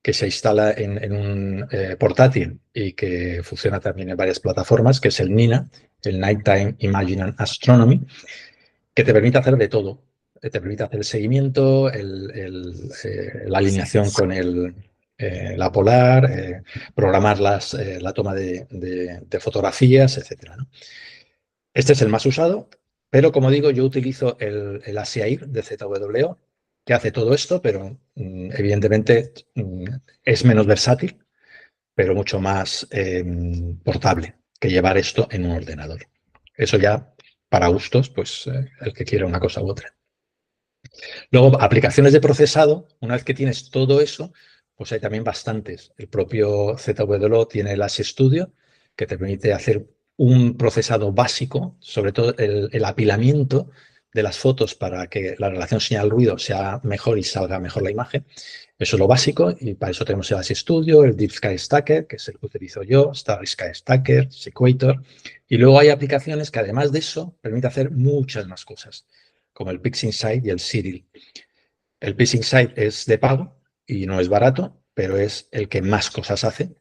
que se instala en un portátil y que funciona también en varias plataformas, que es el NINA, el Nighttime Imaging and Astronomy, que te permite hacer de todo. Te permite hacer el seguimiento, la alineación con la polar, programar la toma de fotografías, etc., ¿no? Este es el más usado, pero como digo, yo utilizo el ASIAIR de ZWO, que hace todo esto, pero evidentemente es menos versátil, pero mucho más portable que llevar esto en un ordenador. Eso ya, para gustos, pues el que quiera una cosa u otra. Luego, aplicaciones de procesado, una vez que tienes todo eso, pues hay también bastantes. El propio ZWO tiene el ASI Studio, que te permite hacer un procesado básico, sobre todo el apilamiento de las fotos para que la relación señal-ruido sea mejor y salga mejor la imagen. Eso es lo básico, y para eso tenemos el ASI Studio, el Deep Sky Stacker, que es el que utilizo yo, Starry Sky Stacker, Sequator, y luego hay aplicaciones que, además de eso, permiten hacer muchas más cosas, como el PixInsight y el Cyril. El PixInsight es de pago y no es barato, pero es el que más cosas hace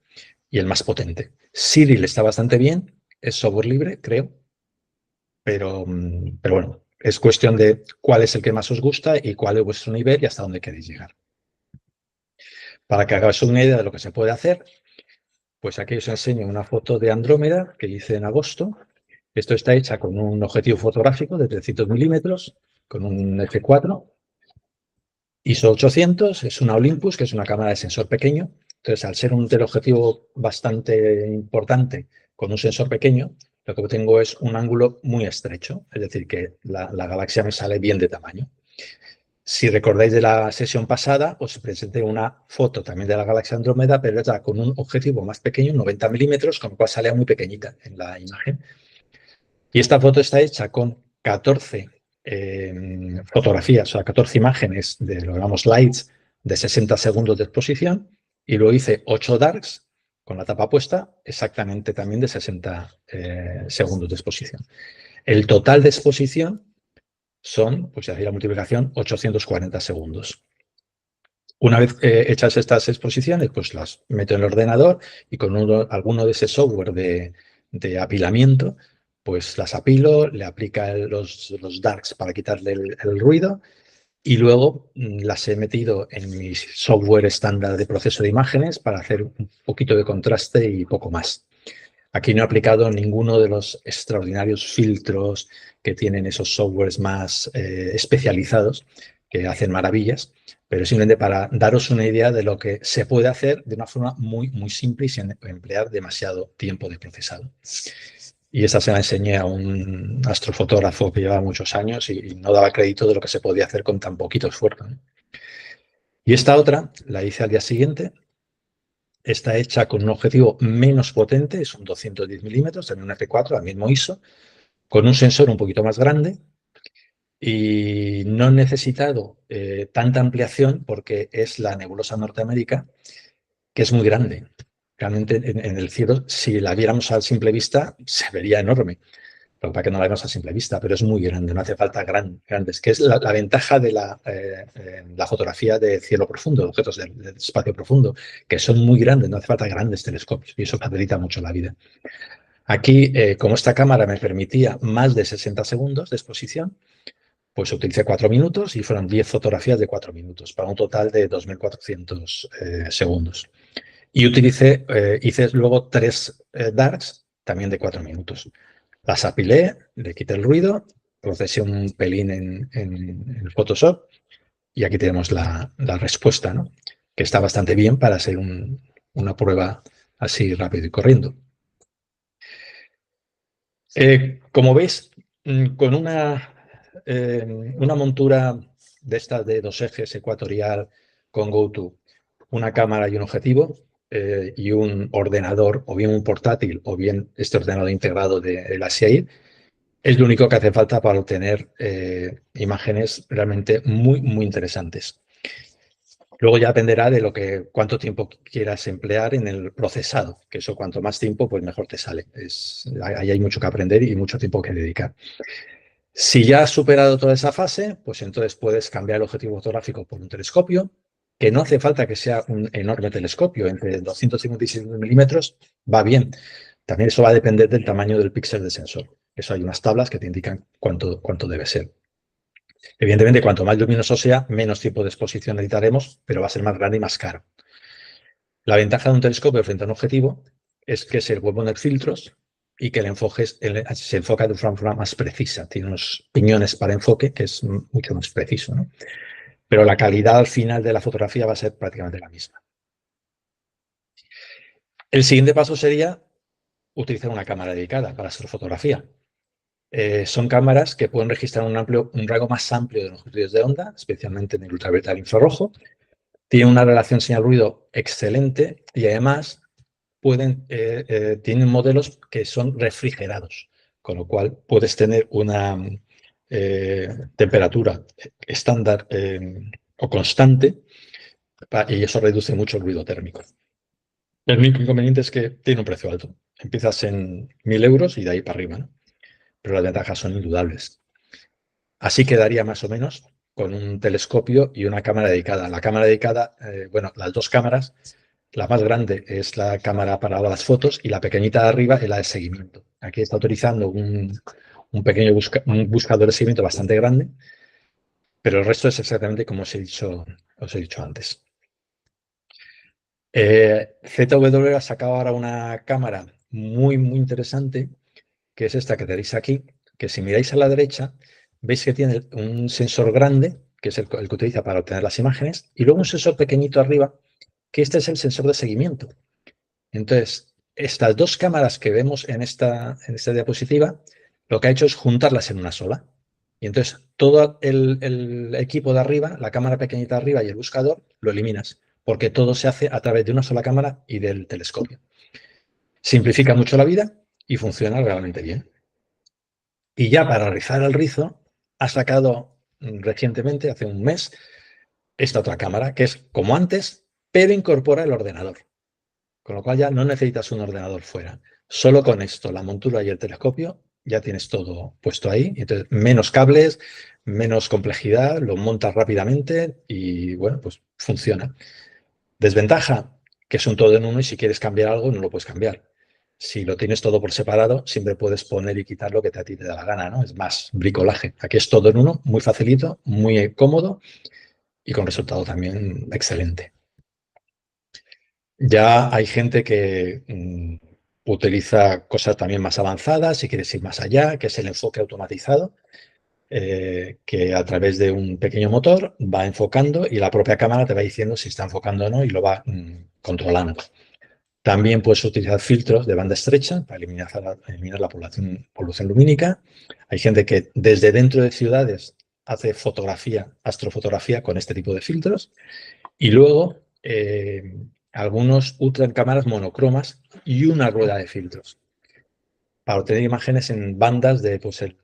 y el más potente. Cyril está bastante bien, es software libre, creo, pero bueno, es cuestión de cuál es el que más os gusta y cuál es vuestro nivel y hasta dónde queréis llegar. Para que hagáis una idea de lo que se puede hacer, pues aquí os enseño una foto de Andrómeda que hice en agosto. Esto está hecha con un objetivo fotográfico de 300 milímetros, con un F4, ISO 800, es una Olympus, que es una cámara de sensor pequeño. Entonces, al ser un teleobjetivo bastante importante con un sensor pequeño, lo que obtengo es un ángulo muy estrecho, es decir, que la galaxia me sale bien de tamaño. Si recordáis de la sesión pasada, os presenté una foto también de la galaxia Andrómeda, pero ya con un objetivo más pequeño, 90 milímetros, con lo cual salía muy pequeñita en la imagen. Y esta foto está hecha con 14 fotografías, o sea, 14 imágenes de, lo llamamos lights, de 60 segundos de exposición, y luego hice 8 darks con la tapa puesta, exactamente también de 60 segundos de exposición. El total de exposición son, pues si hacéis la multiplicación, 840 segundos. Una vez hechas estas exposiciones, pues las meto en el ordenador y con alguno de ese software de apilamiento, pues las apilo, le aplica los darks para quitarle el ruido y luego las he metido en mi software estándar de proceso de imágenes para hacer un poquito de contraste y poco más. Aquí no he aplicado ninguno de los extraordinarios filtros que tienen esos softwares más especializados que hacen maravillas, pero simplemente para daros una idea de lo que se puede hacer de una forma muy, muy simple y sin emplear demasiado tiempo de procesado. Y esa se la enseñé a un astrofotógrafo que llevaba muchos años y no daba crédito de lo que se podía hacer con tan poquito esfuerzo, ¿no? Y esta otra la hice al día siguiente. Está hecha con un objetivo menos potente, es un 210 milímetros, también un f4, al mismo ISO, con un sensor un poquito más grande y no he necesitado tanta ampliación porque es la nebulosa Norteamérica, que es muy grande. Realmente en el cielo, si la viéramos a simple vista, se vería enorme. Lo que pasa es que no la vemos a simple vista, pero es muy grande, no hace falta grandes, que es la ventaja de la fotografía de cielo profundo, objetos del espacio profundo, que son muy grandes, no hace falta grandes telescopios y eso facilita mucho la vida. Aquí, como esta cámara me permitía más de 60 segundos de exposición, pues utilicé 4 minutos y fueron 10 fotografías de 4 minutos, para un total de 2.400 segundos. Y hice luego 3 darks, también de 4 minutos. Las apilé, le quité el ruido, procesé un pelín en Photoshop y aquí tenemos la respuesta, ¿no? Que está bastante bien para ser una prueba así rápido y corriendo. Como veis, con una montura de estas de 2 ejes ecuatorial con GoTo, una cámara y un objetivo, y un ordenador, o bien un portátil, o bien este ordenador integrado de la CIA, es lo único que hace falta para obtener imágenes realmente muy, muy interesantes. Luego ya dependerá de cuánto tiempo quieras emplear en el procesado, que eso cuanto más tiempo, pues mejor te sale. Ahí hay mucho que aprender y mucho tiempo que dedicar. Si ya has superado toda esa fase, pues entonces puedes cambiar el objetivo fotográfico por un telescopio, que no hace falta que sea un enorme telescopio, entre 256 milímetros va bien. También eso va a depender del tamaño del píxel del sensor. Eso hay unas tablas que te indican cuánto debe ser. Evidentemente, cuanto más luminoso sea, menos tiempo de exposición necesitaremos, pero va a ser más grande y más caro. La ventaja de un telescopio frente a un objetivo es que se puede poner filtros y que el enfoque se enfoca de una forma más precisa. Tiene unos piñones para enfoque que es mucho más preciso, ¿no? Pero la calidad al final de la fotografía va a ser prácticamente la misma. El siguiente paso sería utilizar una cámara dedicada para astrofotografía. Son cámaras que pueden registrar un rango más amplio de longitudes de onda, especialmente en el ultravioleta y el infrarrojo. Tienen una relación señal-ruido excelente y además tienen modelos que son refrigerados, con lo cual puedes tener una temperatura estándar o constante y eso reduce mucho el ruido térmico. El único inconveniente es que tiene un precio alto. Empiezas en 1.000 euros y de ahí para arriba, ¿no? Pero las ventajas son indudables. Así quedaría más o menos con un telescopio y una cámara dedicada. La cámara dedicada, bueno, las 2 cámaras, la más grande es la cámara para las fotos y la pequeñita de arriba es la de seguimiento. Aquí está utilizando un pequeño buscador de seguimiento bastante grande, pero el resto es exactamente como os he dicho antes. ZW ha sacado ahora una cámara muy, muy interesante, que es esta que tenéis aquí, que si miráis a la derecha, veis que tiene un sensor grande, que es el que utiliza para obtener las imágenes, y luego un sensor pequeñito arriba, que este es el sensor de seguimiento. Entonces, estas 2 cámaras que vemos en esta diapositiva, lo que ha hecho es juntarlas en una sola. Y entonces todo el equipo de arriba, la cámara pequeñita de arriba y el buscador, lo eliminas, porque todo se hace a través de una sola cámara y del telescopio. Simplifica mucho la vida y funciona realmente bien. Y ya para rizar el rizo, ha sacado recientemente, hace un mes, esta otra cámara, que es como antes, pero incorpora el ordenador. Con lo cual ya no necesitas un ordenador fuera. Solo con esto, la montura y el telescopio, ya tienes todo puesto ahí. Entonces, menos cables, menos complejidad, lo montas rápidamente y, bueno, pues funciona. Desventaja, que es un todo en uno y si quieres cambiar algo no lo puedes cambiar. Si lo tienes todo por separado, siempre puedes poner y quitar lo que a ti te da la gana, ¿no? Es más bricolaje. Aquí es todo en uno, muy facilito, muy cómodo y con resultado también excelente. Ya hay gente que utiliza cosas también más avanzadas, si quieres ir más allá, que es el enfoque automatizado, que a través de un pequeño motor va enfocando y la propia cámara te va diciendo si está enfocando o no y lo va controlando. También puedes utilizar filtros de banda estrecha para eliminar la polución lumínica. Hay gente que desde dentro de ciudades hace fotografía, astrofotografía con este tipo de filtros. Y luego algunos usan cámaras monocromas y una rueda de filtros para obtener imágenes en bandas de pues, el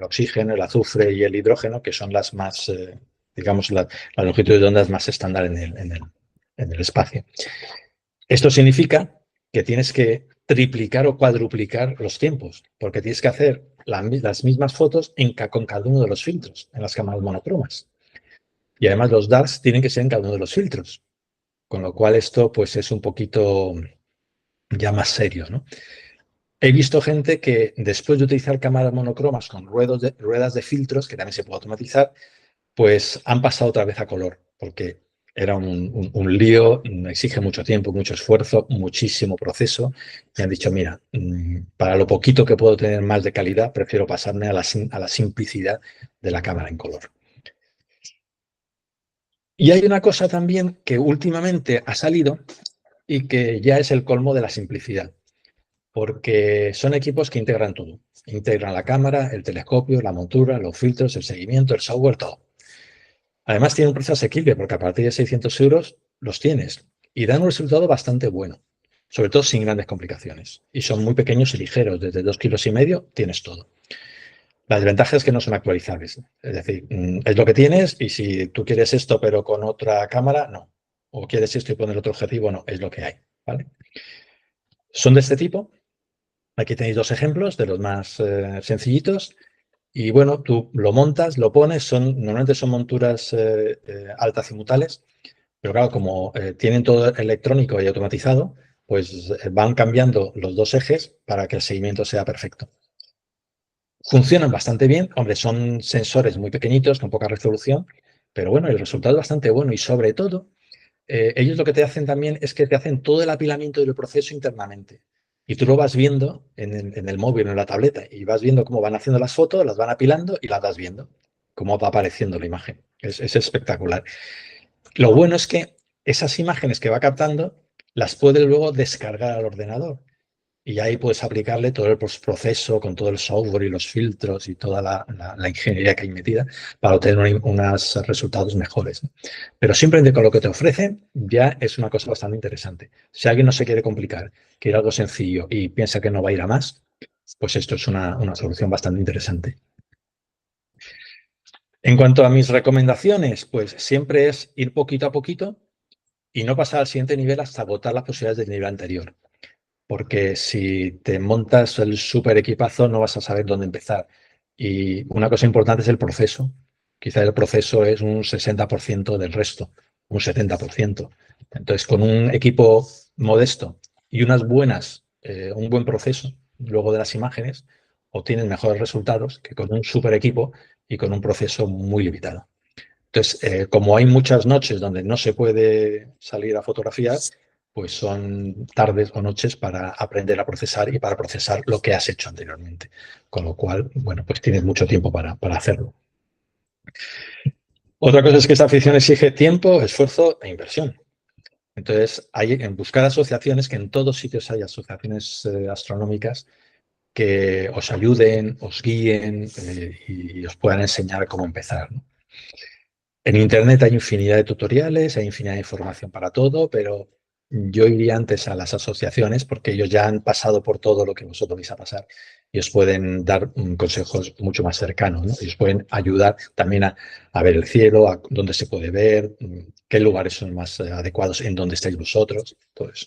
oxígeno, el azufre y el hidrógeno, que son las más, digamos, la longitud de ondas más estándar en el espacio. Esto significa que tienes que triplicar o cuadruplicar los tiempos, porque tienes que hacer las mismas fotos con cada uno de los filtros en las cámaras monocromas. Y además los DARs tienen que ser en cada uno de los filtros, con lo cual esto pues es un poquito ya más serio, ¿no? He visto gente que después de utilizar cámaras monocromas con ruedas de filtros, que también se puede automatizar, pues han pasado otra vez a color, porque era un lío, exige mucho tiempo, mucho esfuerzo, muchísimo proceso, y han dicho, mira, para lo poquito que puedo tener más de calidad, prefiero pasarme a la simplicidad de la cámara en color. Y hay una cosa también que últimamente ha salido y que ya es el colmo de la simplicidad, porque son equipos que integran todo. Integran la cámara, el telescopio, la montura, los filtros, el seguimiento, el software, todo. Además tiene un precio asequible porque a partir de 600 euros los tienes y dan un resultado bastante bueno, sobre todo sin grandes complicaciones. Y son muy pequeños y ligeros, desde 2,5 kilos tienes todo. La desventaja es que no son actualizables. Es decir, es lo que tienes y si tú quieres esto pero con otra cámara, no. O quieres esto y poner otro objetivo, no. Es lo que hay. ¿Vale? Son de este tipo. Aquí tenéis dos ejemplos de los más sencillitos. Y bueno, tú lo montas, lo pones. Normalmente son monturas altazimutales. Pero claro, como tienen todo electrónico y automatizado, pues van cambiando los dos ejes para que el seguimiento sea perfecto. Funcionan bastante bien. Hombre, son sensores muy pequeñitos, con poca resolución, pero bueno, el resultado es bastante bueno y sobre todo, ellos lo que te hacen también es que te hacen todo el apilamiento del proceso internamente. Y tú lo vas viendo en el móvil o en la tableta y vas viendo cómo van haciendo las fotos, las van apilando y las vas viendo, cómo va apareciendo la imagen. Es espectacular. Lo bueno es que esas imágenes que va captando las puedes luego descargar al ordenador. Y ahí puedes aplicarle todo el proceso con todo el software y los filtros y toda la ingeniería que hay metida para obtener unos resultados mejores. Pero simplemente con lo que te ofrecen ya es una cosa bastante interesante. Si alguien no se quiere complicar, quiere algo sencillo y piensa que no va a ir a más, pues esto es una solución bastante interesante. En cuanto a mis recomendaciones, pues siempre es ir poquito a poquito y no pasar al siguiente nivel hasta agotar las posibilidades del nivel anterior. Porque si te montas el súper equipazo no vas a saber dónde empezar. Y una cosa importante es el proceso. Quizá el proceso es un 60% del resto, un 70%. Entonces, con un equipo modesto y un buen proceso luego de las imágenes, obtienes mejores resultados que con un súper equipo y con un proceso muy limitado. Entonces, como hay muchas noches donde no se puede salir a fotografiar, pues son tardes o noches para aprender a procesar y para procesar lo que has hecho anteriormente. Con lo cual, bueno, pues tienes mucho tiempo para hacerlo. Otra cosa es que esta afición exige tiempo, esfuerzo e inversión. Entonces, hay en buscar asociaciones, que en todos sitios hay asociaciones astronómicas que os ayuden, os guíen y os puedan enseñar cómo empezar, ¿no? En Internet hay infinidad de tutoriales, hay infinidad de información para todo, pero yo iría antes a las asociaciones porque ellos ya han pasado por todo lo que vosotros vais a pasar y os pueden dar consejos mucho más cercanos, ¿no? Y os pueden ayudar también a ver el cielo, a dónde se puede ver, qué lugares son más adecuados en dónde estáis vosotros, todo eso.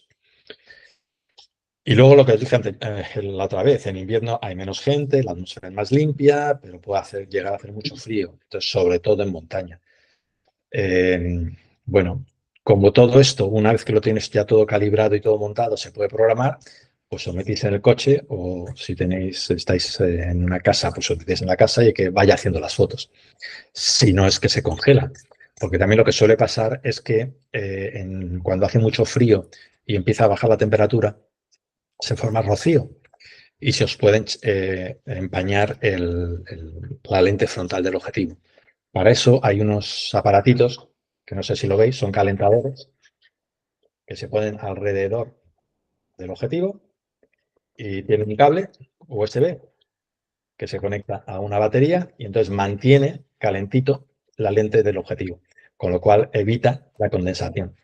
Y luego lo que os dije antes, la otra vez, en invierno hay menos gente, la atmósfera es más limpia, pero puede llegar a hacer mucho frío, entonces sobre todo en montaña. Bueno, como todo esto, una vez que lo tienes ya todo calibrado y todo montado, se puede programar, pues os metéis en el coche o si estáis en una casa, pues os metéis en la casa y que vaya haciendo las fotos. Si no es que se congela, porque también lo que suele pasar es que cuando hace mucho frío y empieza a bajar la temperatura, se forma rocío y se os puede empañar la lente frontal del objetivo. Para eso hay unos aparatitos, que no sé si lo veis, son calentadores, que se ponen alrededor del objetivo y tienen un cable USB que se conecta a una batería y entonces mantiene calentito la lente del objetivo, con lo cual evita la condensación.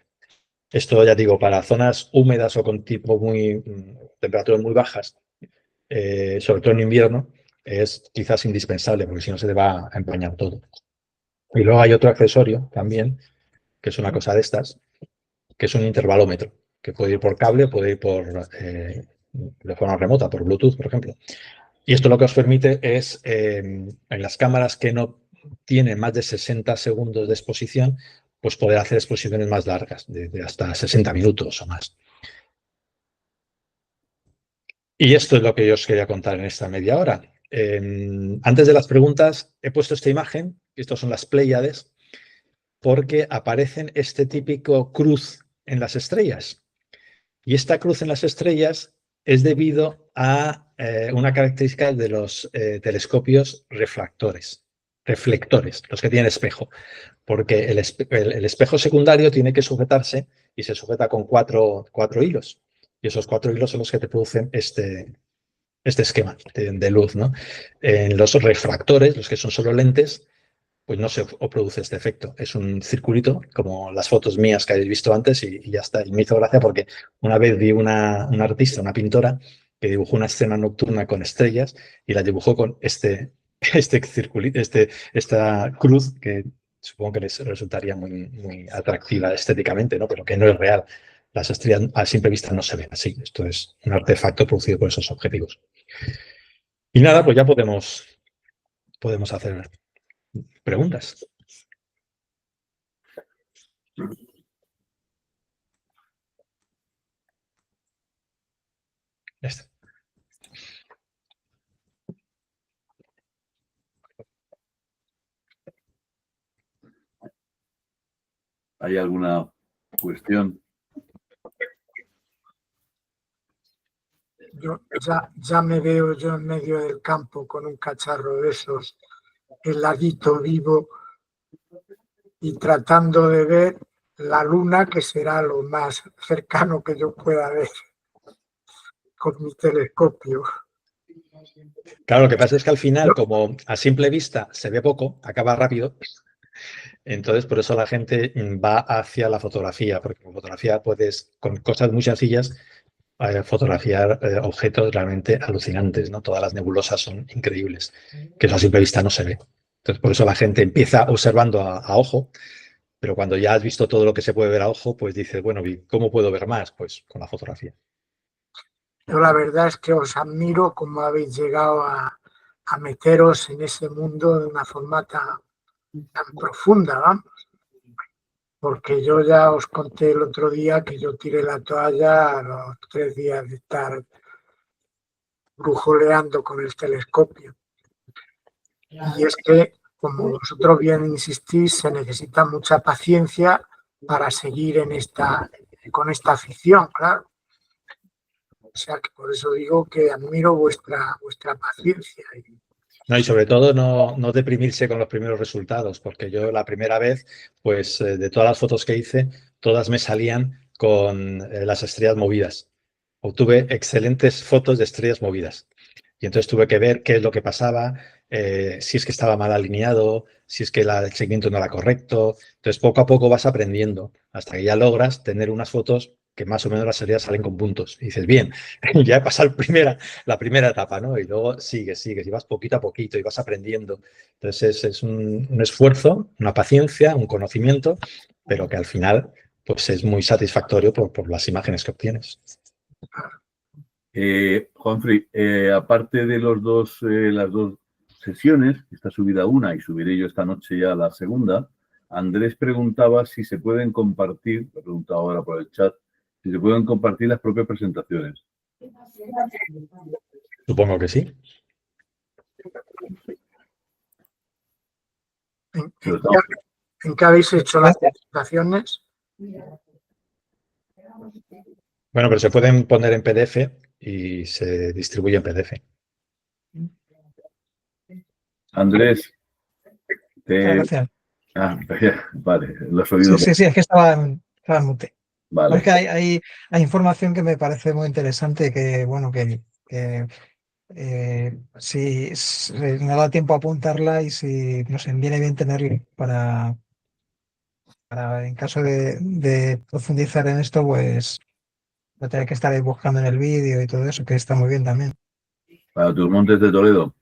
Esto, ya digo, para zonas húmedas o con temperaturas muy bajas, sobre todo en invierno, es quizás indispensable porque si no se te va a empañar todo. Y luego hay otro accesorio también, que es una cosa de estas, que es un intervalómetro, que puede ir por cable, puede ir de forma remota, por Bluetooth, por ejemplo. Y esto lo que os permite es, en las cámaras que no tienen más de 60 segundos de exposición, pues poder hacer exposiciones más largas, de hasta 60 minutos o más. Y esto es lo que yo os quería contar en esta media hora. Antes de las preguntas, he puesto esta imagen, estas son las Pléyades, porque aparecen este típico cruz en las estrellas. Y esta cruz en las estrellas es debido a una característica de los telescopios reflectores, los que tienen espejo, porque el espejo secundario tiene que sujetarse y se sujeta con cuatro hilos. Y esos 4 hilos son los que te producen este esquema de luz, ¿no? En los refractores, los que son solo lentes, pues no se produce este efecto. Es un circulito, como las fotos mías que habéis visto antes y ya está. Y me hizo gracia porque una vez vi una artista, una pintora, que dibujó una escena nocturna con estrellas y la dibujó con este circulito, esta cruz que supongo que les resultaría muy atractiva estéticamente, ¿no? Pero que no es real. Las estrellas a simple vista no se ven así. Esto es un artefacto producido por esos objetivos. Y nada, pues ya podemos hacer preguntas. Ya está. ¿Hay alguna cuestión? Yo ya me veo yo en medio del campo con un cacharro de esos, heladito, vivo, y tratando de ver la luna, que será lo más cercano que yo pueda ver con mi telescopio. Claro, lo que pasa es que al final, como a simple vista se ve poco, acaba rápido, entonces por eso la gente va hacia la fotografía, porque con fotografía puedes, con cosas muy sencillas, fotografiar objetos realmente alucinantes, ¿no? Todas las nebulosas son increíbles, que eso a simple vista no se ve. Entonces por eso la gente empieza observando a ojo, pero cuando ya has visto todo lo que se puede ver a ojo, pues dices, bueno, ¿cómo puedo ver más? Pues con la fotografía. Yo la verdad es que os admiro cómo habéis llegado a meteros en ese mundo de una forma tan profunda, ¿vamos? Porque yo ya os conté el otro día que yo tiré la toalla a los 3 días de estar brujoleando con el telescopio. Y es que, como vosotros bien insistís, se necesita mucha paciencia para seguir con esta afición, claro. O sea, que por eso digo que admiro vuestra paciencia. No, y sobre todo no deprimirse con los primeros resultados, porque yo la primera vez, pues de todas las fotos que hice, todas me salían con las estrellas movidas. Obtuve excelentes fotos de estrellas movidas. Y entonces tuve que ver qué es lo que pasaba, si es que estaba mal alineado, si es que el seguimiento no era correcto. Entonces, poco a poco vas aprendiendo hasta que ya logras tener unas fotos que más o menos las salidas salen con puntos. Y dices, bien, ya he pasado la primera etapa, ¿no? Y luego sigues y vas poquito a poquito y vas aprendiendo. Entonces, es un esfuerzo, una paciencia, un conocimiento, pero que al final pues es muy satisfactorio por las imágenes que obtienes. Juanfrey, aparte de las dos sesiones, está subida una y subiré yo esta noche ya la segunda, Andrés preguntaba si se pueden compartir, lo he preguntado ahora por el chat, si se pueden compartir las propias presentaciones. Supongo que sí. ¿En qué habéis hecho las presentaciones? Bueno, pero se pueden poner en PDF y se distribuye en PDF. Andrés, Gracias. Vale, lo has oído. Sí, es que estaba en mute. Vale. Es que hay información que me parece muy interesante que, bueno, si me da tiempo a apuntarla y si nos viene bien tenerla para en caso de profundizar en esto, pues no tener que estar ahí buscando en el vídeo y todo eso, que está muy bien también. Para tus montes de Toledo.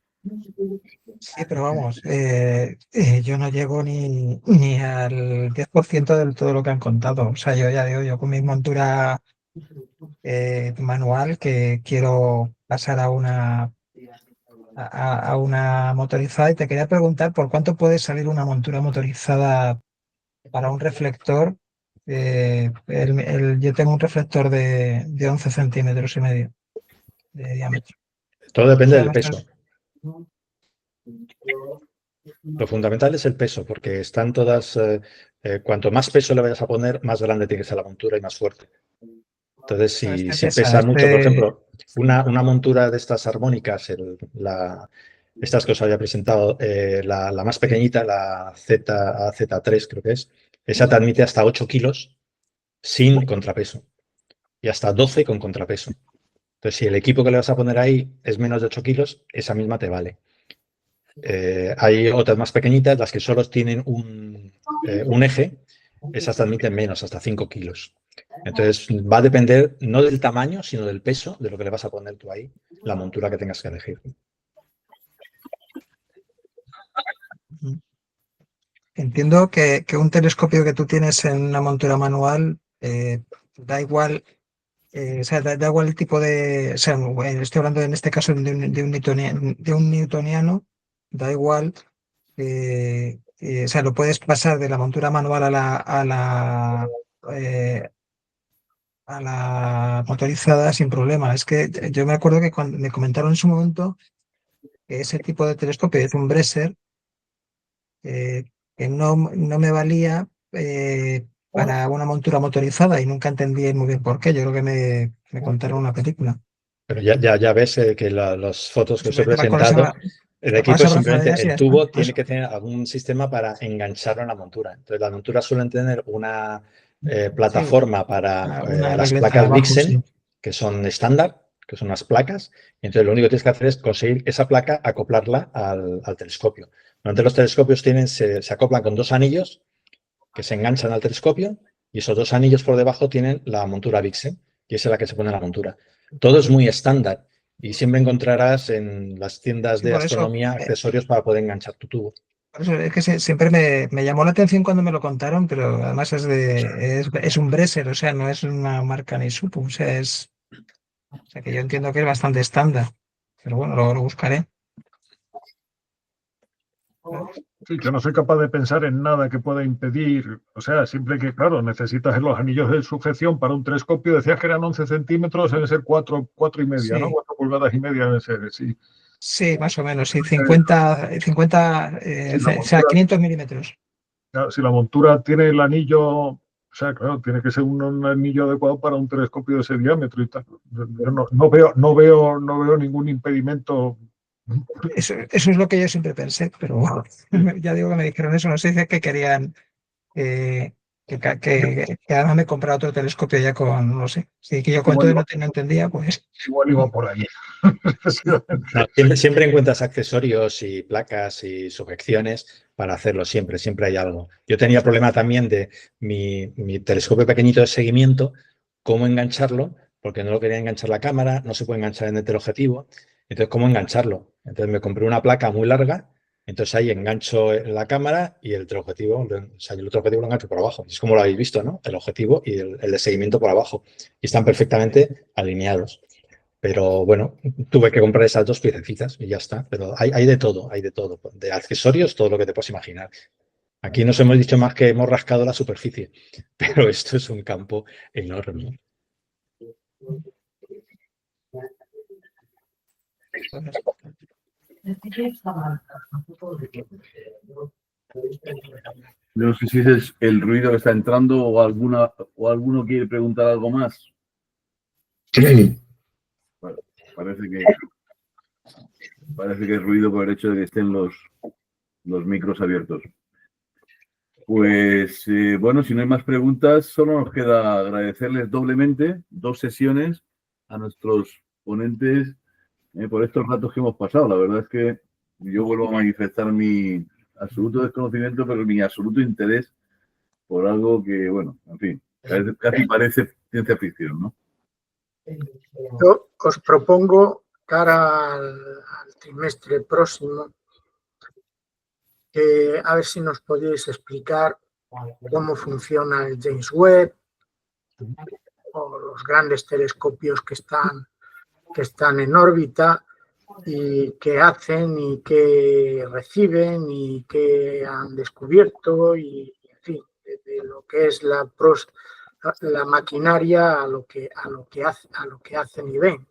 Sí, pero vamos, yo no llego ni al 10% de todo lo que han contado. O sea, yo ya digo, yo con mi montura manual que quiero pasar a una motorizada y te quería preguntar por cuánto puede salir una montura motorizada para un reflector. Yo tengo un reflector de 11 centímetros y medio de diámetro. Todo depende O sea, del peso. Lo fundamental es el peso, porque están todas, cuanto más peso le vayas a poner, más grande tiene que ser la montura y más fuerte. Entonces, si pesa mucho, por ejemplo, una montura de estas armónicas, estas que os había presentado, la más pequeñita, la Z3 creo que es, esa te admite hasta 8 kilos sin contrapeso y hasta 12 con contrapeso. Entonces, si el equipo que le vas a poner ahí es menos de 8 kilos, esa misma te vale. Hay otras más pequeñitas, las que solo tienen un eje, esas te admiten menos, hasta 5 kilos. Entonces, va a depender no del tamaño, sino del peso de lo que le vas a poner tú ahí, la montura que tengas que elegir. Entiendo que un telescopio que tú tienes en una montura manual da igual, o sea, da igual el tipo de, o sea, estoy hablando en este caso de un newtoniano, da igual, o sea, lo puedes pasar de la montura manual a la motorizada sin problema. Es que yo me acuerdo que cuando me comentaron en su momento que ese tipo de telescopio es un Bresser, que no me valía para una montura motorizada y nunca entendí muy bien por qué. Yo creo que me contaron una película. Pero ya ves que las fotos que os he presentado, el con equipo esa es simplemente, razonabilidad, sí, el ya tubo está. tiene que tener algún sistema para engancharlo en la montura. Entonces, las monturas suelen tener una plataforma para Una las regleta placas abajo, Vixen, sí. que son estándar, que son unas placas. Y entonces, lo único que tienes que hacer es conseguir esa placa, acoplarla al telescopio. Normalmente los telescopios se acoplan con 2 anillos que se enganchan al telescopio y esos 2 anillos por debajo tienen la montura Vixen, y esa es la que se pone en la montura. Todo es muy estándar y siempre encontrarás en las tiendas de Por eso, astronomía accesorios para poder enganchar tu tubo. por eso es que siempre me llamó la atención cuando me lo contaron, pero además es un Bresser, o sea, no es una marca ni supo, o sea que yo entiendo que es bastante estándar, pero bueno, luego lo buscaré. Sí, yo no soy capaz de pensar en nada que pueda impedir, o sea, siempre que, claro, necesitas los anillos de sujeción para un telescopio, decías que eran 11 centímetros, deben ser 4 y media, Sí. ¿no? 4 pulgadas y media deben ser, sí. Sí, más o menos, sí, 50 o sea, 500 milímetros. Claro, si la montura tiene el anillo, o sea, claro, tiene que ser un anillo adecuado para un telescopio de ese diámetro y tal. Yo no veo ningún impedimento. Eso es lo que yo siempre pensé, pero bueno, ya digo que me dijeron eso, no sé si es que querían que además me he comprado otro telescopio ya con, no sé, sí, que yo con todo no entendía, pues... Igual iba por ahí. Siempre encuentras accesorios y placas y sujeciones para hacerlo, siempre hay algo. Yo tenía problema también de mi telescopio pequeñito de seguimiento, cómo engancharlo, porque no lo quería enganchar la cámara, no se puede enganchar en el teleobjetivo, entonces cómo engancharlo. Entonces me compré una placa muy larga, entonces ahí engancho la cámara y el teleobjetivo, o sea, el otro objetivo lo engancho por abajo. Es como lo habéis visto, ¿no? El objetivo y el de seguimiento por abajo. Y están perfectamente alineados. Pero bueno, tuve que comprar esas dos piececitas y ya está. Pero hay de todo, hay de todo. De accesorios, todo lo que te puedes imaginar. Aquí nos hemos dicho más que hemos rascado la superficie, pero esto es un campo enorme. No sé si es el ruido que está entrando o alguno quiere preguntar algo más. Bueno, parece que es ruido por el hecho de que estén los micros abiertos. Pues bueno, si no hay más preguntas, solo nos queda agradecerles doblemente 2 sesiones a nuestros ponentes por estos ratos que hemos pasado. La verdad es que yo vuelvo a manifestar mi absoluto desconocimiento, pero mi absoluto interés por algo que, bueno, en fin, casi parece ciencia ficción, ¿no? Yo os propongo, cara al trimestre próximo, a ver si nos podéis explicar cómo funciona el James Webb o los grandes telescopios que están en órbita y qué hacen y qué reciben y qué han descubierto y, en fin, de lo que es la maquinaria a lo que hacen y ven,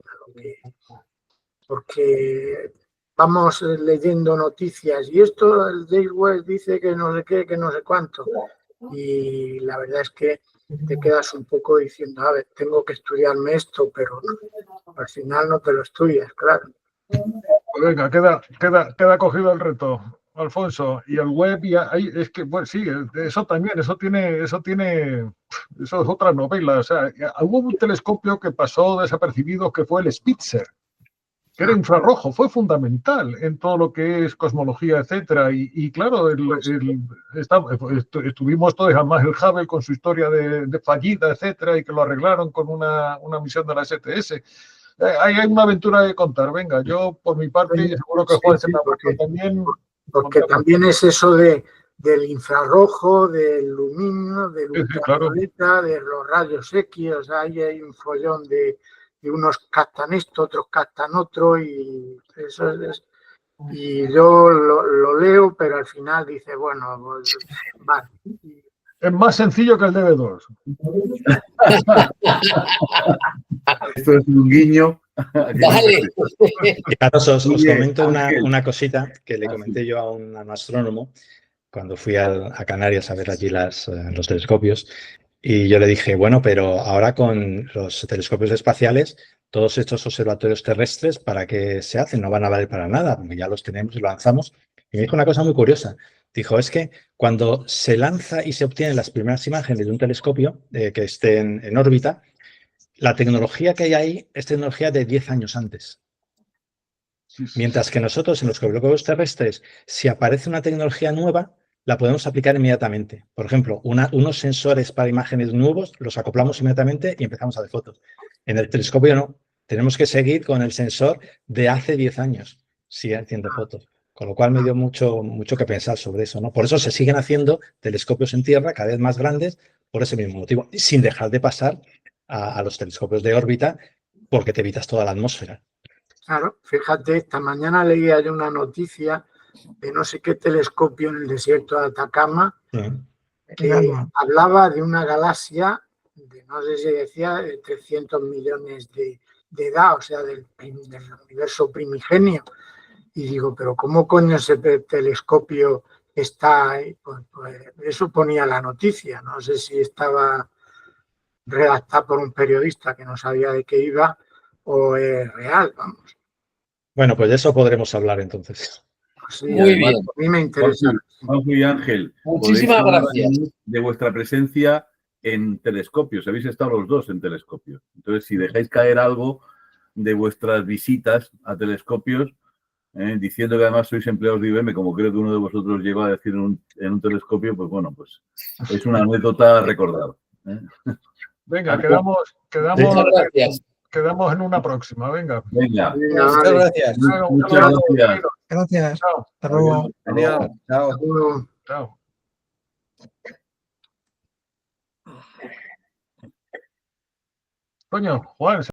porque vamos leyendo noticias y esto el James Webb dice que no sé qué, que no sé cuánto, y la verdad es que te quedas un poco diciendo, a ver, tengo que estudiarme esto, pero al final no te lo estudias, claro. Venga, queda cogido el reto, Alfonso. Y el web, y ahí, es que, bueno, sí, eso también, eso es otra novela. O sea, hubo un telescopio que pasó desapercibido que fue el Spitzer, que era infrarrojo, fue fundamental en todo lo que es cosmología, etcétera. Y claro, estuvimos todos, además el Hubble con su historia de fallida, etcétera, y que lo arreglaron con una misión de la STS. Hay una aventura de contar. Venga, yo por mi parte, Sí, seguro que Juan se me porque también. Porque también es eso del infrarrojo, del aluminio, del ultravioleta, de los rayos X. O sea, ahí hay un follón de unos captan esto, otros captan otro, y eso es. Y yo lo leo, pero al final dice, bueno, pues, vale. Es más sencillo que el DB2. Esto es un guiño. Dale. Fijaros, os comento una cosita que le comenté yo a un astrónomo cuando fui a Canarias a ver allí los telescopios. Y yo le dije, bueno, pero ahora con los telescopios espaciales, todos estos observatorios terrestres, ¿para qué se hacen? No van a valer para nada, porque ya los tenemos y lo lanzamos. Y me dijo una cosa muy curiosa. Dijo, es que cuando se lanza y se obtienen las primeras imágenes de un telescopio que esté en órbita, la tecnología que hay ahí es tecnología de 10 años antes. Mientras que nosotros en los telescopios terrestres, si aparece una tecnología nueva, la podemos aplicar inmediatamente. Por ejemplo, unos sensores para imágenes nuevos los acoplamos inmediatamente y empezamos a hacer fotos. En el telescopio no. Tenemos que seguir con el sensor de hace 10 años, sigue haciendo fotos. Con lo cual me dio mucho que pensar sobre eso, ¿no? Por eso se siguen haciendo telescopios en tierra cada vez más grandes por ese mismo motivo, sin dejar de pasar a los telescopios de órbita porque te evitas toda la atmósfera. Claro, fíjate, esta mañana leía yo una noticia de no sé qué telescopio en el desierto de Atacama que hablaba de una galaxia de, no sé si decía, de 300 millones de edad, o sea, del universo primigenio. Y digo, pero ¿cómo coño ese telescopio está ahí? Pues eso ponía la noticia. No sé si estaba redactada por un periodista que no sabía de qué iba o es real, vamos. Bueno, pues de eso podremos hablar entonces. Sí, Muy bien. a mí me interesa. Juanjo y Ángel, Muchísimas podéis hablar gracias. de vuestra presencia en telescopios. Habéis estado los dos en telescopios. Entonces, si dejáis caer algo de vuestras visitas a telescopios, diciendo que además sois empleados de IBM, como creo que uno de vosotros llegó a decir en un telescopio, pues bueno, pues es una anécdota a recordar. Venga, Muchas gracias. quedamos en una próxima. Venga. Venga, Venga, Muchas vale. gracias. muchas gracias. Gracias. Chao. Hasta luego. Adiós. Chao. Hasta luego. Chao. Coño, Juan.